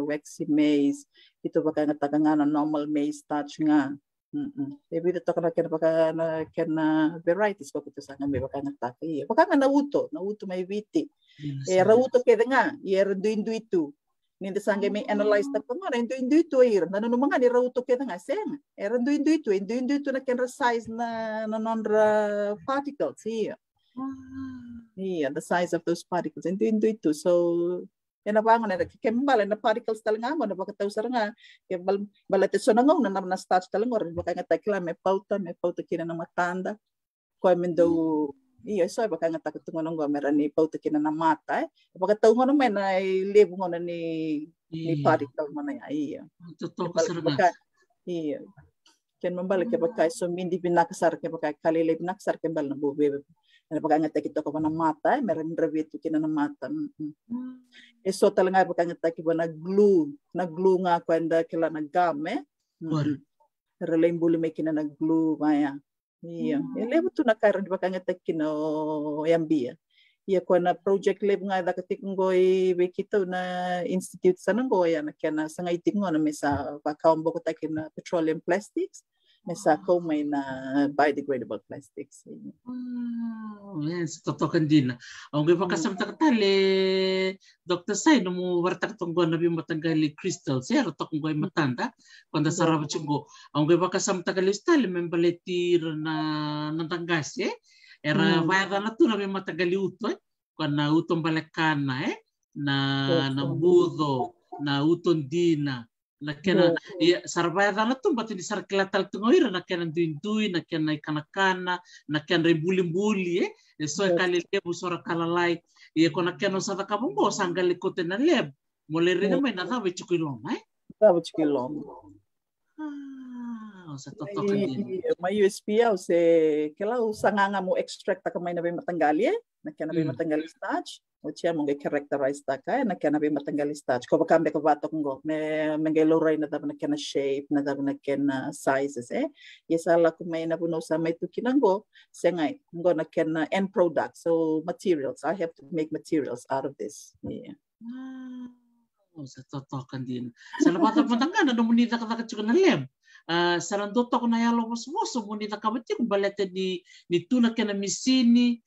waxy maize, ito baka nga nga na normal maize starch nga. Maybe ito ka na varieties ko ito sa nga may baka nga taka. Baka nga nauto may viti. Rauto kaya nga, rendu ito. Ninda sangga may analyze na ko nga, rendu ito nanunumanga ni rauto kaya nga sen. Rendu ito na kaya size na non-ra particles here. Yeah, the size of those particles. And doing ito. So, yan na ba nga na kembal na particles talaga mo na baka tausar nga kembal balate so nangong na starch talaga or baka nga takila may pauta kina ng matanda. Ko men do iya so baka nga takutungo ng meron ni pauta kina ng mata baka taungo na may na lebu ngo na ni particle mo na iya. Totoo ka iya. Ken mambal ke baka so mindi binakasar ke baka kalile binakasar kembal na bube. Ano pag nga kita ko na mata, meron review kina na mata. So talaga pag nga kita na glue nga kwenda kila nagame. Relaim buli may kina na glue maya. Iya. Lebo to na karon pag nga kino yambia. Iya ko na project lab nga dakatik ngoy bekito na institute sa ngoy na kana sa ngaiting ngo na may sa pakaombo ko na petroleum plastics. Mesa ko may na biodegradable plastics. Yes, totokan din. Ang iba kasam takatali, Dr. Sai, nung wartak tunggo na matanggali crystal, sir, tokong goy matanda, kung sarap chungo. Ang iba kasam tagalistali, may baletir na natanggas, era vaya na to na matanggali uto, kung na utong balakana, na budo, na utong dina, na kena sarvaya na to batin di sarkilatal tungoira na kena duin na kena ikanakana na kena rebuli so kali lebu sora kalalai ko na kena sa kabumbo sanggali kote na leb moleri na may natawe chukilong sa totoo din may USP se kela usanga mo extract ta kamay na matanggali na kena matanggali starch o siya mong i-characterize ta ka na kaya na matanggal starch ko baka ko bato ko may loray na dapat na kaya shape na dapat na kaya sizes yesala ko may napuno sa may tukinanggo sengay ngo na kaya end product so materials I have to make materials out of this sa totoo kan din sa labata patanggan na munita ka na lem sarandoto ko na yalo mo munita ka bati kung balete ni tuna kaya na misini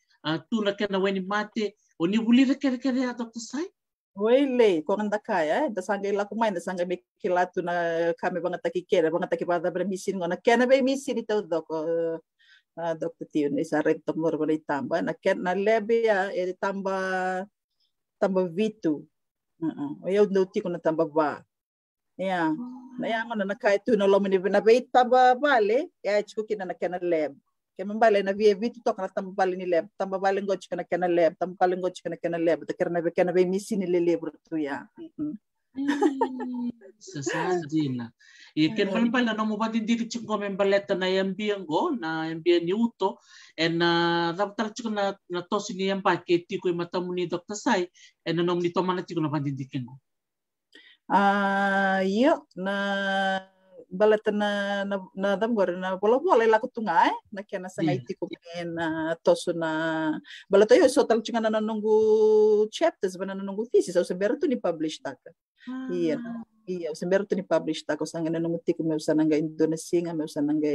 tuna kaya na weni mate o ni bulira kere Dr. Sai? Wele, kung anda kaya, dasangay la kumain, dasangay may kilato na kami bang takikera, bang takipata para misin ngo, na kaya na ba misin ito, Dok, Dr. Tio, na isa rin tumor ba na itamba, na kaya na lebe ya, tamba vitu, ayaw nuti ko na tamba ba, yeah, na yan na nakaya ito na lomo ni binabay tamba bale, ya chiko kina na kaya na lebe. Kaya mambala na via vitu to kana tambali ni leb tambali ngoch kana kana leb tambali ngoch kana kana leb ta kana be misi ni libro tu ya sasandina iken pala no mo badin diri chiko membaleta na yambiango na yambia niuto en daptar chiko na tosi ni yamba ke tiko matamu ni Dr. Sai en nom ni tomana chiko na badin dikengo yo na balata na damgor na bola la kutunga na kena sanga itiko na toso na balata yo so tal chinga na nungu chapters bana nungu thesis so berto ni publish taka iya so berto ni publish taka sanga na nungu tiko me usananga Indonesia me usananga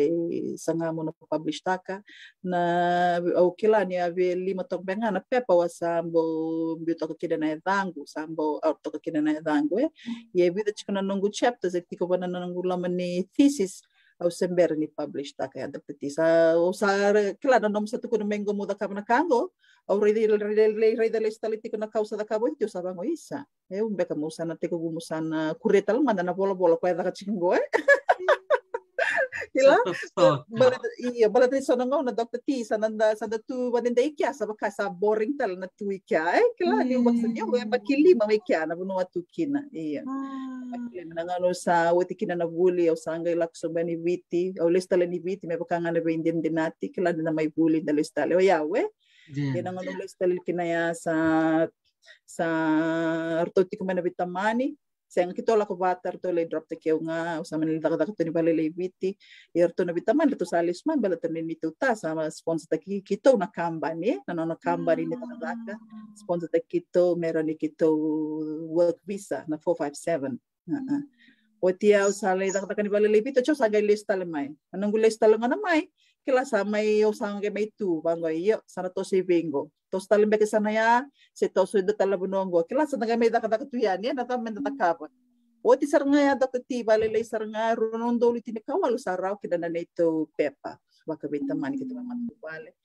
sanga mo na publish taka na o kila ni ave lima tok benga na pepa wasambo mbito ka kida na dangu sambo auto ka kida na dangu ye vida chikana nungu chapters tiko bana nungu lamani thesis au sember ni publish ta kaya dapeti sa usar kila na nom sa tuko na mengo mo da kabana kango au rei stali tiko na kausa da kabo ito sa bango isa umbeka mo sana tiko gumusan kureta manda na bola kaya da kachingo Kila balad rin sonong na Dr. T sa tu badin da ikya sa baka sa boring tal na tu ikya kila ni baksa niyo bakili ma ikya na buno atukina iya nangano sa wati kina na bully o sangay lakso bani viti o listala ni viti may bakanga na ba indemnity kila na may bully da listala o yawe nangano listala kinaya sa artoti ko man bitamani Sayang kito la ko batar to lay drop te keu nga usama ni daga to ni bale viti yerto na bitaman to salis man bala tan ni tuta sama sponsor ta kito na company na company ni daga sponsor ta kito meron ni kito work visa na 457 Otia usale daga ni bale viti cho sagay lista lamay anong lista lang na may kila sa may usang may tu bangoy yo sana to bingo tos talimbe ke sana ya se to sudo talabunongo kila sa nagamay da kada tuyan ya nata men takapa o ti sarnga ya da ti balele sarnga runondo liti ni kawal saraw kida na neto pepa baka beta man kita man bale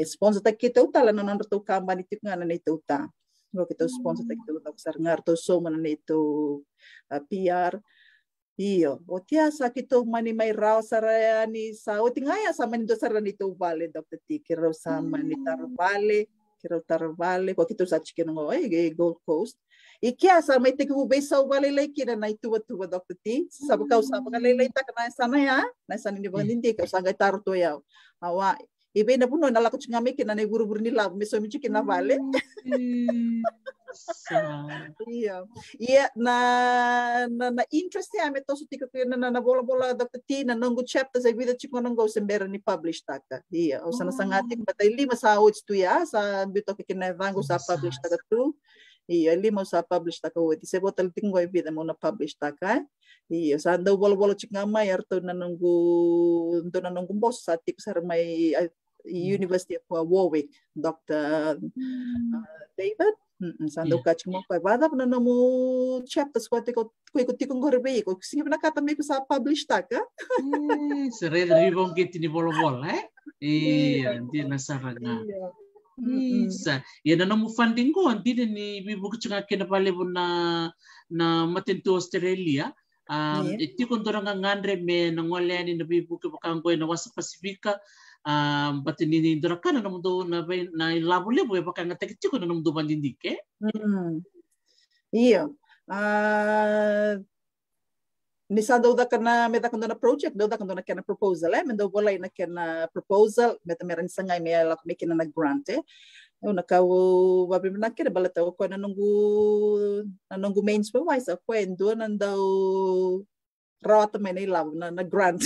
sponsor ta kita utala na nan to company tik nga na neto ta go kita sponsor ta kita sarnga to so man neto PR Iyo, o tia sa kito mani may raw sarayani sa o tingaya sa manindo sarani to vale Dr. T kiro sa manitaro vale kiro taro vale ko kito sa chicken ngo Gold Coast ikia sa may tiku besa vale lay kina na ituwa Dr. T sa bakaw sa bakalay ta kana sana ya na sana ni bangindi ka sa taro to yaw awa ibe na puno nala ko chingami kina na buru-buru nila meso mi chicken na vale Iya na interest ya meto so tiko na bola Dr. T na nunggu chapter sa vida chiko nunggu sembera ni publish taka iya o sana sangatik batay 5 sa awards tu ya sa bito kikinevang sa publish taka tu iya 5 sa publish taka wati se botal tinggo vida mo na publish taka iya sa daw bola chikama yarto na nunggu boss sa tik sar may University of Warwick Dr. David Sando kaching mo pa bada na mo chapters ko ikot tikong gorbe ko sige na katami ko sa publish taka sere ribong kiti ni bol iya di nasara nga isa yan na mo funding ko hindi ni bibu ko nga kinapale na matinto Australia iti ko ndora nga ngandre me nangwala ni na bibu ko bakang ko na wasa Pasifika batin ni ndora kana na mundo na labule boy baka nga tekiti ko na mundo bandindike iyo nisa daw da kana meta kando na project daw da kando na kana proposal mendo wala na kana proposal meta meron sa ngay may alak may kina na grant nakaw babi na kina balata ko na nunggu main supervisor ko endo nandaw rawat may na grant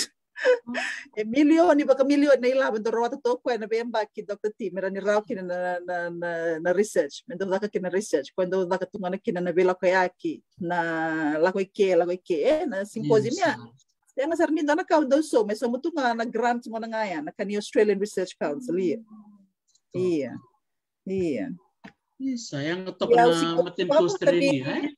milyon iba ka milyon na ilaban do rawat to ko na bemba ki Dr. T meron ni raw kina na research mendo da ka kina research kwando da ka tunga na kina na bela kayaki na lakoy ke na symposium ya kaya nga sar ni na ka daw so may samuto nga na grant mo na nga yan na kani Australian Research Council iya Isa, yang ngetok Ya, na matin ko Australia,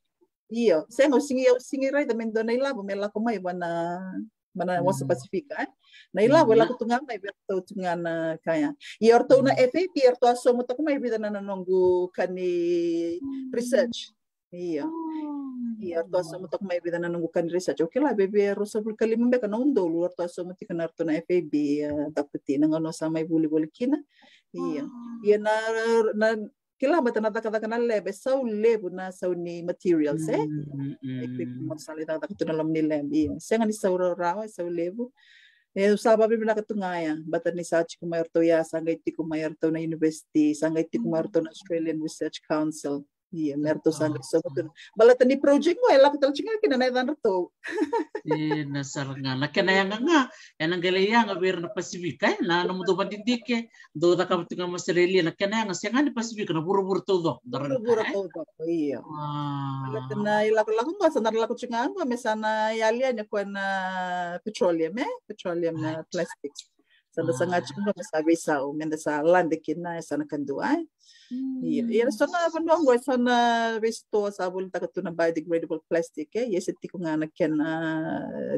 Iya, saya nggak singi rai também dona ila bo mela ko mai mana wasa Pasifika. Na ila wala ko tunga mai berto tunga na kaya. Yorto na FAP yorto aso mo to ko mai bidana na nongu kani research. Iya. Yorto aso mo to ko mai bidana nongu kani research. Okay lah bebe rosa bul kali membe kana undo yorto aso mo tikana yorto na FAB tapeti na ngono sa mai buli kina. Iya. Iya na kila bata kata kana lebe sau lebo na sau ni materials equipment salita kata tu dalam ni lebe senga ni sau rawa sau lebo usaba bibi na katungaya bata ni sa chiku mayor to ya sangay tiku mayor to na university sangay tiku mayor to na Australian Research Council iya merto sangay so balata ni project mo ela katal chinga kinanay dan to nasar nga nakena nga yang galaya nga bir na Pasifika na namudo bandindike do da ka tunga Australia nakena nga senga ni Pasifika na buru-buru todo buru-buru todo iya na ilako mo sa narlako chinga mo mesana yalia nya ko na petroleum na plastics sa nga chinga masabi sa umenda sa landekin na sa nakandua iya sana bandong go sana resto sa bulta ka na biodegradable plastic yes iti ko nga naken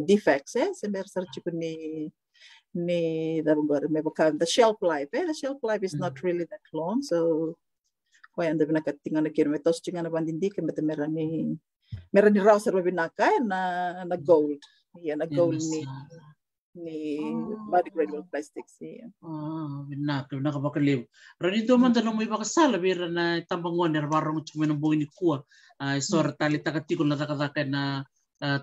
defects sember search ko ni darubar may baka the shelf life is not really that long so kaya anda binakatingan na kilometers tinga na bandindi kaya meron ni raw sa binaka na gold na gold ni biodegradable plastics binaka bakaliw ranito man tanong mo iba kasala bira na tambangon na barong chumen ng buong ni kuwa sor tali takatiko na takataka na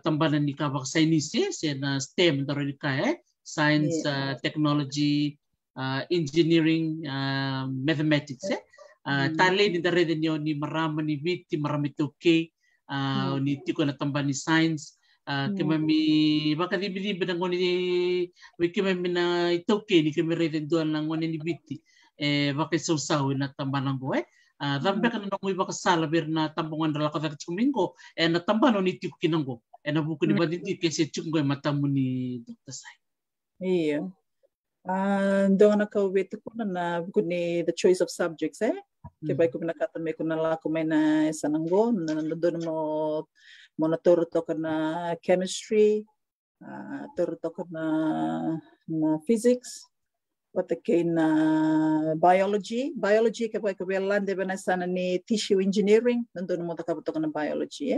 tambanan ni kabak sciences na STEM taro ni kaya science technology engineering mathematics tali ni dare din ni marama ni biti marami toke ni tiko na tamba ni science kami baka di binibin ng ni kami na itoke ni kami rin doon ng ni biti baka sausaw na tamba ng buhay dambe ka na nung iba kasala bir na tambungan rala ka chumingo na tamba no ni tiko kinanggo na buko ni badindi kasi chungo matamu ni Dr. Sai iya doon nakawit ko na buko ni the choice of subjects kaya ko pinakatame ko na lako may na sananggo na doon mo naturo to ka na chemistry turo to ka na physics pati kay na biology kaya ko lande ba na sana ni tissue engineering nandun mo takabuto ka na biology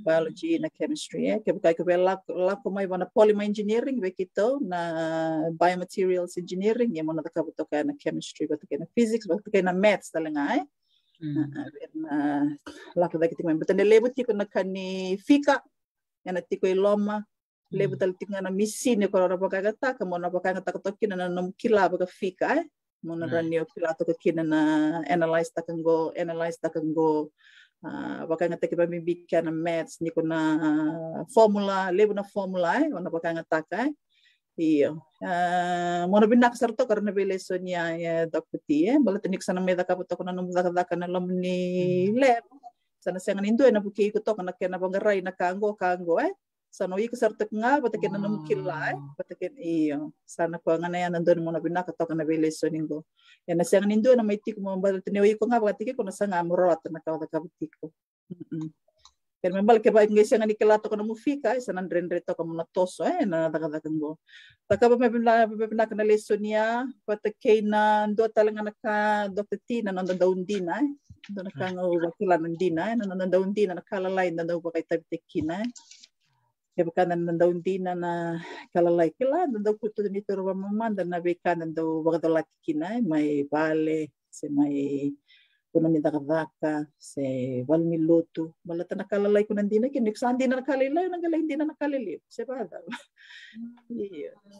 biology na chemistry kaya ko lako may ba na polymer engineering bekito na biomaterials engineering mo natakabuto ka na chemistry pati kay na physics pati kay na maths talaga lako daki tingman betul lebo tiko na kani fika yana tiko iloma lebo tal tinga na misine ko ra pakagata kamo na pakagata ko kina na nom kila baga fika mo na ranyo kila to kina na analyze takango pakagata kiba mibika na maths niko na formula lebo na formula ona pakagata ka iyo mo na binak sarto karena beleson ya Dr. T balatinik sana meda kaputo ko na nung daka na lam ni lab sana sengan indo na buki ko to kana kena bangaray na kango sana wi ko sarto nga pataken na nung kilay pataken iyo sana ko nga na yan nandun mo na binak to kana beleson ningo yan na sengan indo na may tik mo balatinik ko nga patike ko na sanga amrot na kawda kabutiko Kaya membal ke baik ngesi ngani kelato kana mufika isa nandrendre to kamo natoso na dakadakan go. Taka ba mebina kana lesonia patakay na ndo talaga naka Dr. T na nandawn din ndo nakanga wakilan din na nandawn din na nakalalay na daw ba kay tabtekina. Kaya baka nandawn din na kalalay kila nandaw ko to nito ro mamanda na beka nandaw baka dalaki kina may bale si may kuno ni dakadaka se wal minuto malata nakalalay ko nandina kin neksandi na nakalilay nangalay hindi na nakalili se bada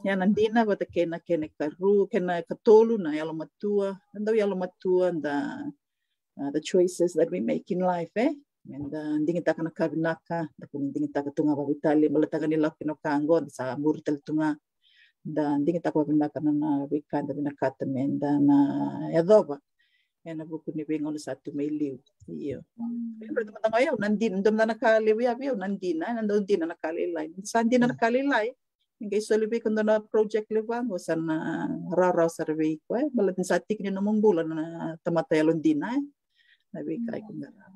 yan nandina bata kena karu kena katolu na yalo matua the choices that we make in life and hindi kita kana kabinaka hindi kita katunga babitali malata kanila kinokango sa murital tunga dan hindi kita kabinaka na weekend na binakatamen dan yadoba yan nabuko ni Bengon sa ato may liw. Iyo. Pero naman ngayon, nandin na nakaliw yaw, nandun din na nakalilay. Saan din na nakalilay? Ngay solibi ko na project liwang o sana raraw sa reway ko. Balat sa atik niyo namang bulan na tamatayalon din nabi kai kungara.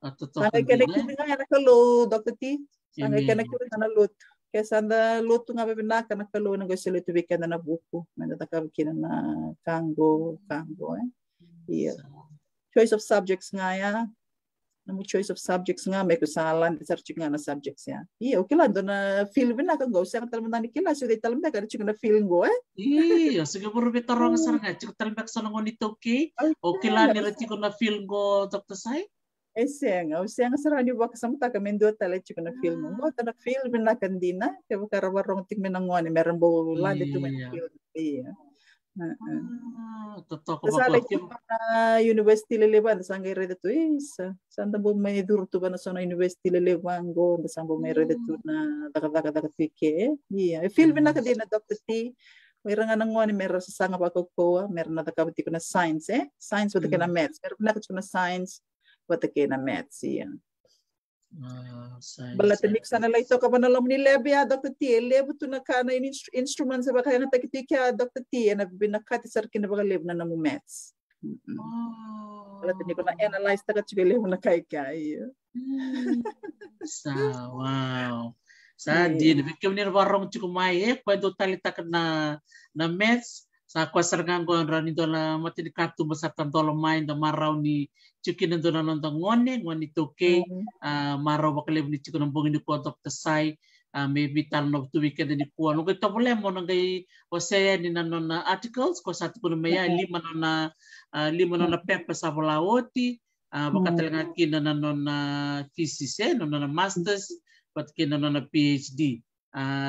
Totoo Sangai kena kini nga na kalau Dr. T. Sangai kena kini na lut. Kaya sanda lut nga bebinaka na kalau na gusto lut weekend na buku. May natakab kina na kango Iya. Choice of subjects nga ya. Namu choice of subjects nga may kusalan search nga na subjects ya. Iya, okay lang do na feel binaka go sa talman ni kila so day talman ka chika na feeling go Iya, siguro bitarong saranga chika talbak sa nang nito okay lang nila chika na feel go Dr. Sai. Siang sarani ba kasamta ka mendo tala chika na feel mo. Go ta na feel binaka dina kaya karawarong tik menangwan meron bo lande to men feel. Iya. Totoo ko ba university lelewan sangay rede to sanda bo may durto ba na sa university lelewan go sanda bo may rede to na daga fike feel binaka din na Dr. T may nga nang wani meron sa sanga ba ko meron na takabati ko na science science wata na maths meron na ko na science wata na maths Balatinik sana lang ito kapanalom ni Lebi Dr. T. Lebi ito na ka na instrument sa baka yung takitika Dr. T. Na binakatisar kinabaka leb na namu maths. Balatinik ko na analyze takat siya leb na kaya. Wow. Di nabikim ni warong chukumay pwede talita na maths sa kwasarngan ko rani dola matinikatu basatan dola main da maraw ni chikin do na nonda ngone toke maraw bakaleb ni chikin bongin ko Dr. Sai maybe tal no to weekend ni ko no kita boleh mo ngai osaya ni nanon articles ko satu ko maya lima na paper sa bolawoti bakatelanga kin nanon thesis nanon masters pat kin nanon PhD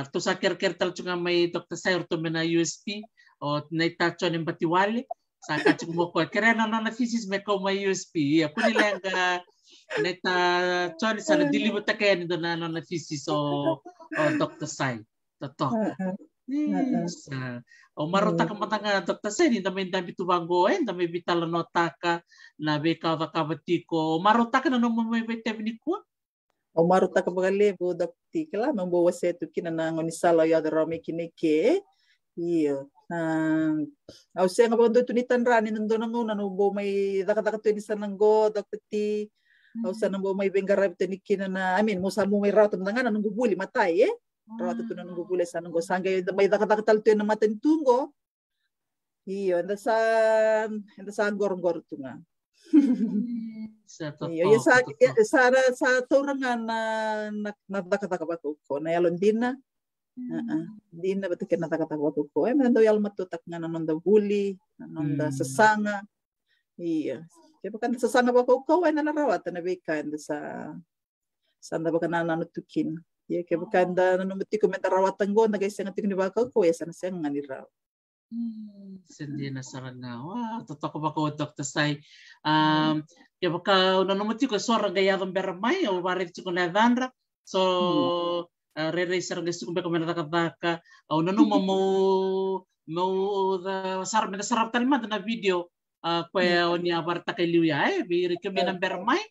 to sa ker tal chunga may Dr. Sai to mena USP o naitacho ng batiwali sa kachik mo ko kaya na thesis me ko may USP ako nila nga naitacho ni sa dili mo ta kaya nito na thesis o Dr. Sai totoo o marota ka matanga Dr. Sai ni damay dami tubango damay bitala nota ka na beka kabati ko marota ka na no may vitamin ko o marota ka bagalebo Dr. T kala mambawa setu kinana ngoni sala ya darami kinike iya au siya nga ba tunitan rani nando nang una no bo may daka to ni sananggo Dr. T au sa nang bo may bengarab to ni kinana mo sa mo may rato nga nang gubuli matay rato to nang gubuli sa nanggo sangay may daka tal to na matentungo iyo anda sa gorgor to nga iyo sa torangan na daka ba ko na yalon din na Di na betul kena takwa ko. Mendo yal matutak nga nanon da huli, nanon da sasanga. Iya. Kaya kan sasanga ba ko na narawat na bekan sa sanda ba kana nanutukin. Iya kaya kan da nanumti ko mentarawatan go na guys nga tikni ba ko sana siya nga ni raw. Sindi na saranga. Wow, totoo ba ko Dr. Sai. Kaya baka nanumti ko sora gayadong beramay o warit ko na vandra. So Rere sarang gusto ko ba nakataka o nanu mo sarap na sarap talima na video kaya niya barta kay Liuya biri kami ng bermay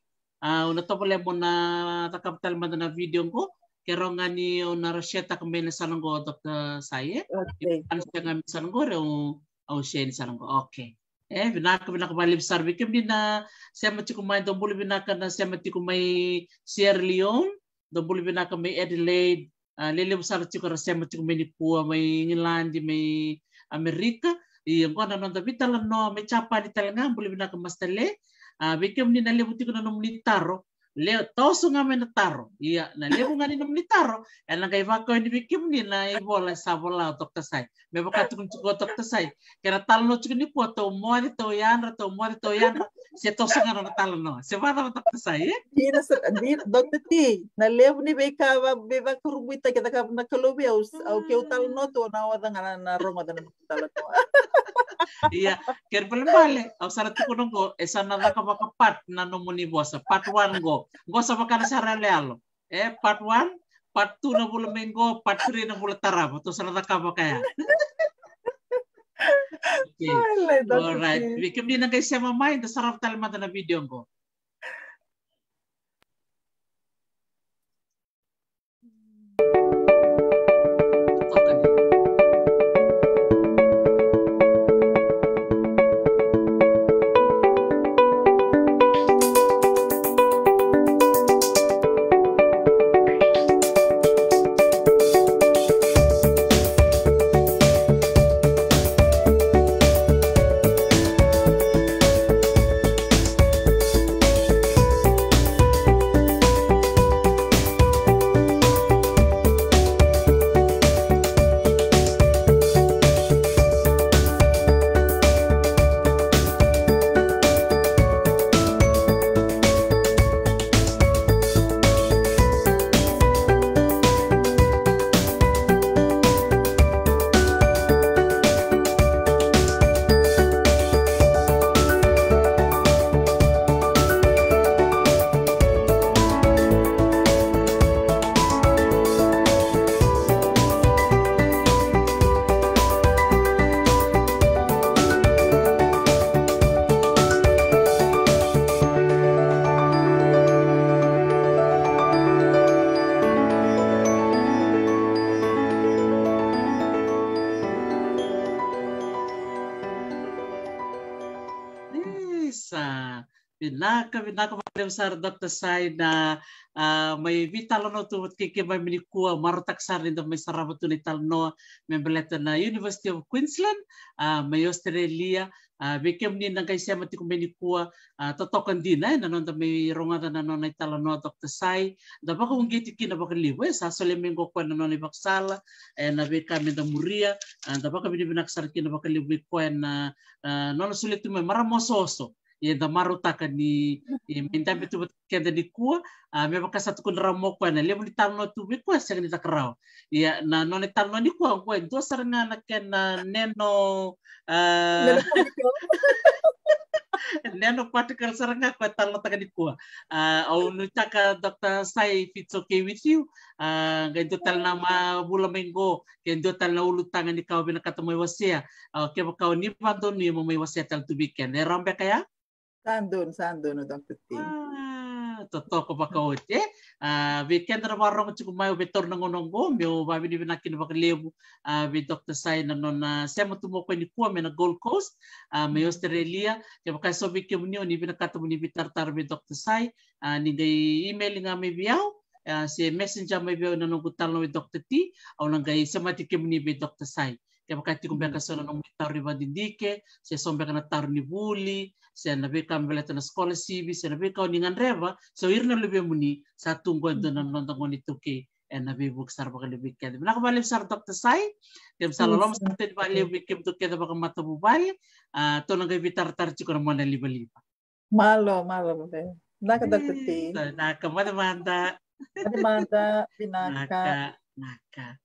una to pala mo na takaptal man na video ko kero nga ni na reseta kami na sananggo Dr. Sai ano siya nga sananggo o siya ni sananggo okay binaka balib sarbi kami na siya matikumay do buli binaka na siya matikumay Sierra Leone do buli binaka may Adelaide lele besar cikor sema cikor may Nipua may Ngilandi may Amerika yung ko na nanda bitala no may chapa di talanga buli binaka mastele bikem ni nalibuti ko na nomunitaro leo toso nga may nataro iya na lebo nga ni nomunitaro na kay bako ni bikem ni na ibola sa bola Dr. Sai may baka tukun cikor Dr. Sai kaya talo cikor ni po to mo to yan si toso nga na talo no si bata Dr. Sai di Dr. T na lebo ni beka beba kurubita kita ka nakalobi au keu talo no to na wada nga na rongo na talo to iya kaya pala au sarat ko nunggo esa na ka makapat na nomuni bosa part 1 go sa makana sa realo part 1 part 2 na bula minggo part 3 na bula tarap to sa ka ba kaya okay alright bikim din na guys sa mamay da sarap talma na video ko Binaka valeu sar Dr. Sai na may vital no tu kiki may minikua marutak sar inda may sarabo tu nital no membeleta na University of Queensland may Australia bikem ni nang kaisa mati ko minikua totokan din na non da may rongada na non nital no Dr. Sai da ba ko ngiti kina ba kaliwe sa solemengo ko na non ibaksala na be kami da muria da ba kami binaksar kina ba kaliwe ko na non sulit tu may maramososo ia da marutaka ni minta betu keda di kua me baka satu kun ramo ko na lebo ni talno tu be ko sa ni takrao ia na no ni talno ni ko ko ento saranga na ken neno neno particle saranga ko talno taka di kua au nu taka Dr. Sai, if it's okay with you ganto tal na bula minggo ganto tal na ulu tangan ni kau binakata mo wasia okay ba kau ni pando ni mo may wasia tal tu weekend rambe kaya Sandun no Dr. T. Totoo ba ka ote? Weekend na warong chuko may betor na ngonongo, meu babi ni binakin ba kalebo with Dr. Sai na non sema tumo ko ni kuwa na Gold Coast, may Australia, kaya baka so bikim niyo ni binakato mo ni bitartar with Dr. Sai, ni gay email nga may biyaw, si messenger may biyaw na nung gutal with Dr. T, o lang gay samatikim ni with Dr. Sai. Kaya baka tikum baka so na nung bitar riba dindike, siya sombe ka na tar ni buli, siya nabi ka mbeleta na sekolah CV, siya nabi ka ningan reva, so irna lebih muni sa tungguan doon na nonton ko nito kay nabi buksar baka lebih kaya. Nakabalik sa Dr. Sai, kaya sa lalom sa atin bali bikim to kaya baka matabubay, to nang gay bitar-tar chiko na muna liba-liba. Malo, mabe. Naka Dr. T. Naka, madamanda. Madamanda, binaka. Naka.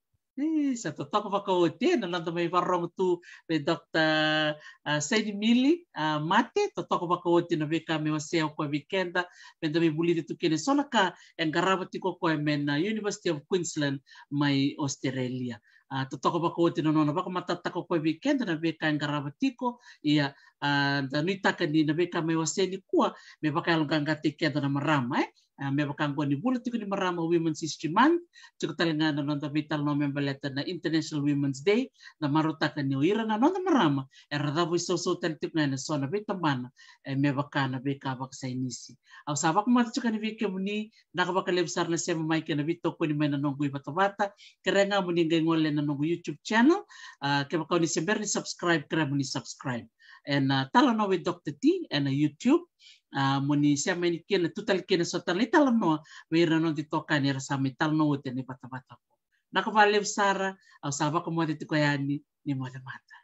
Sa totoo ba ko din na may warong tu with Dr. Sadie Mili mate totoo ba ko din na be kami waseo ko weekenda penda may buli dito kini so naka ang garabati ko men University of Queensland may Australia totoo ba ko din no ba ko matata ko weekend na be kan garabati ko iya da nita kan ni na be kami waseo ni kuwa me ba kalong kang tiketa na marama me bakang ko ni bulat ko ni marama Women's History Month chiko talaga na non vital no membaleta na International Women's Day na marutakan ni ira na non marama era da bo so taltik na so na bitamana me bakana be ka bak sa inisi aw sabak mo chiko ni wiki muni nakabakalebsar na siya mamay ka na bito ko ni may nanong gui bata-bata kaya nga muni ngay ngole na nong YouTube channel kaya bakaw ni siya ni subscribe kaya muni subscribe and talo na with Dr. T and YouTube muni siya may kina total kina so tal talo no mayroon no dito kanira sa may talo no ni bata-bata ko nakabaliw sara aw sabak mo dito kaya ni mo mata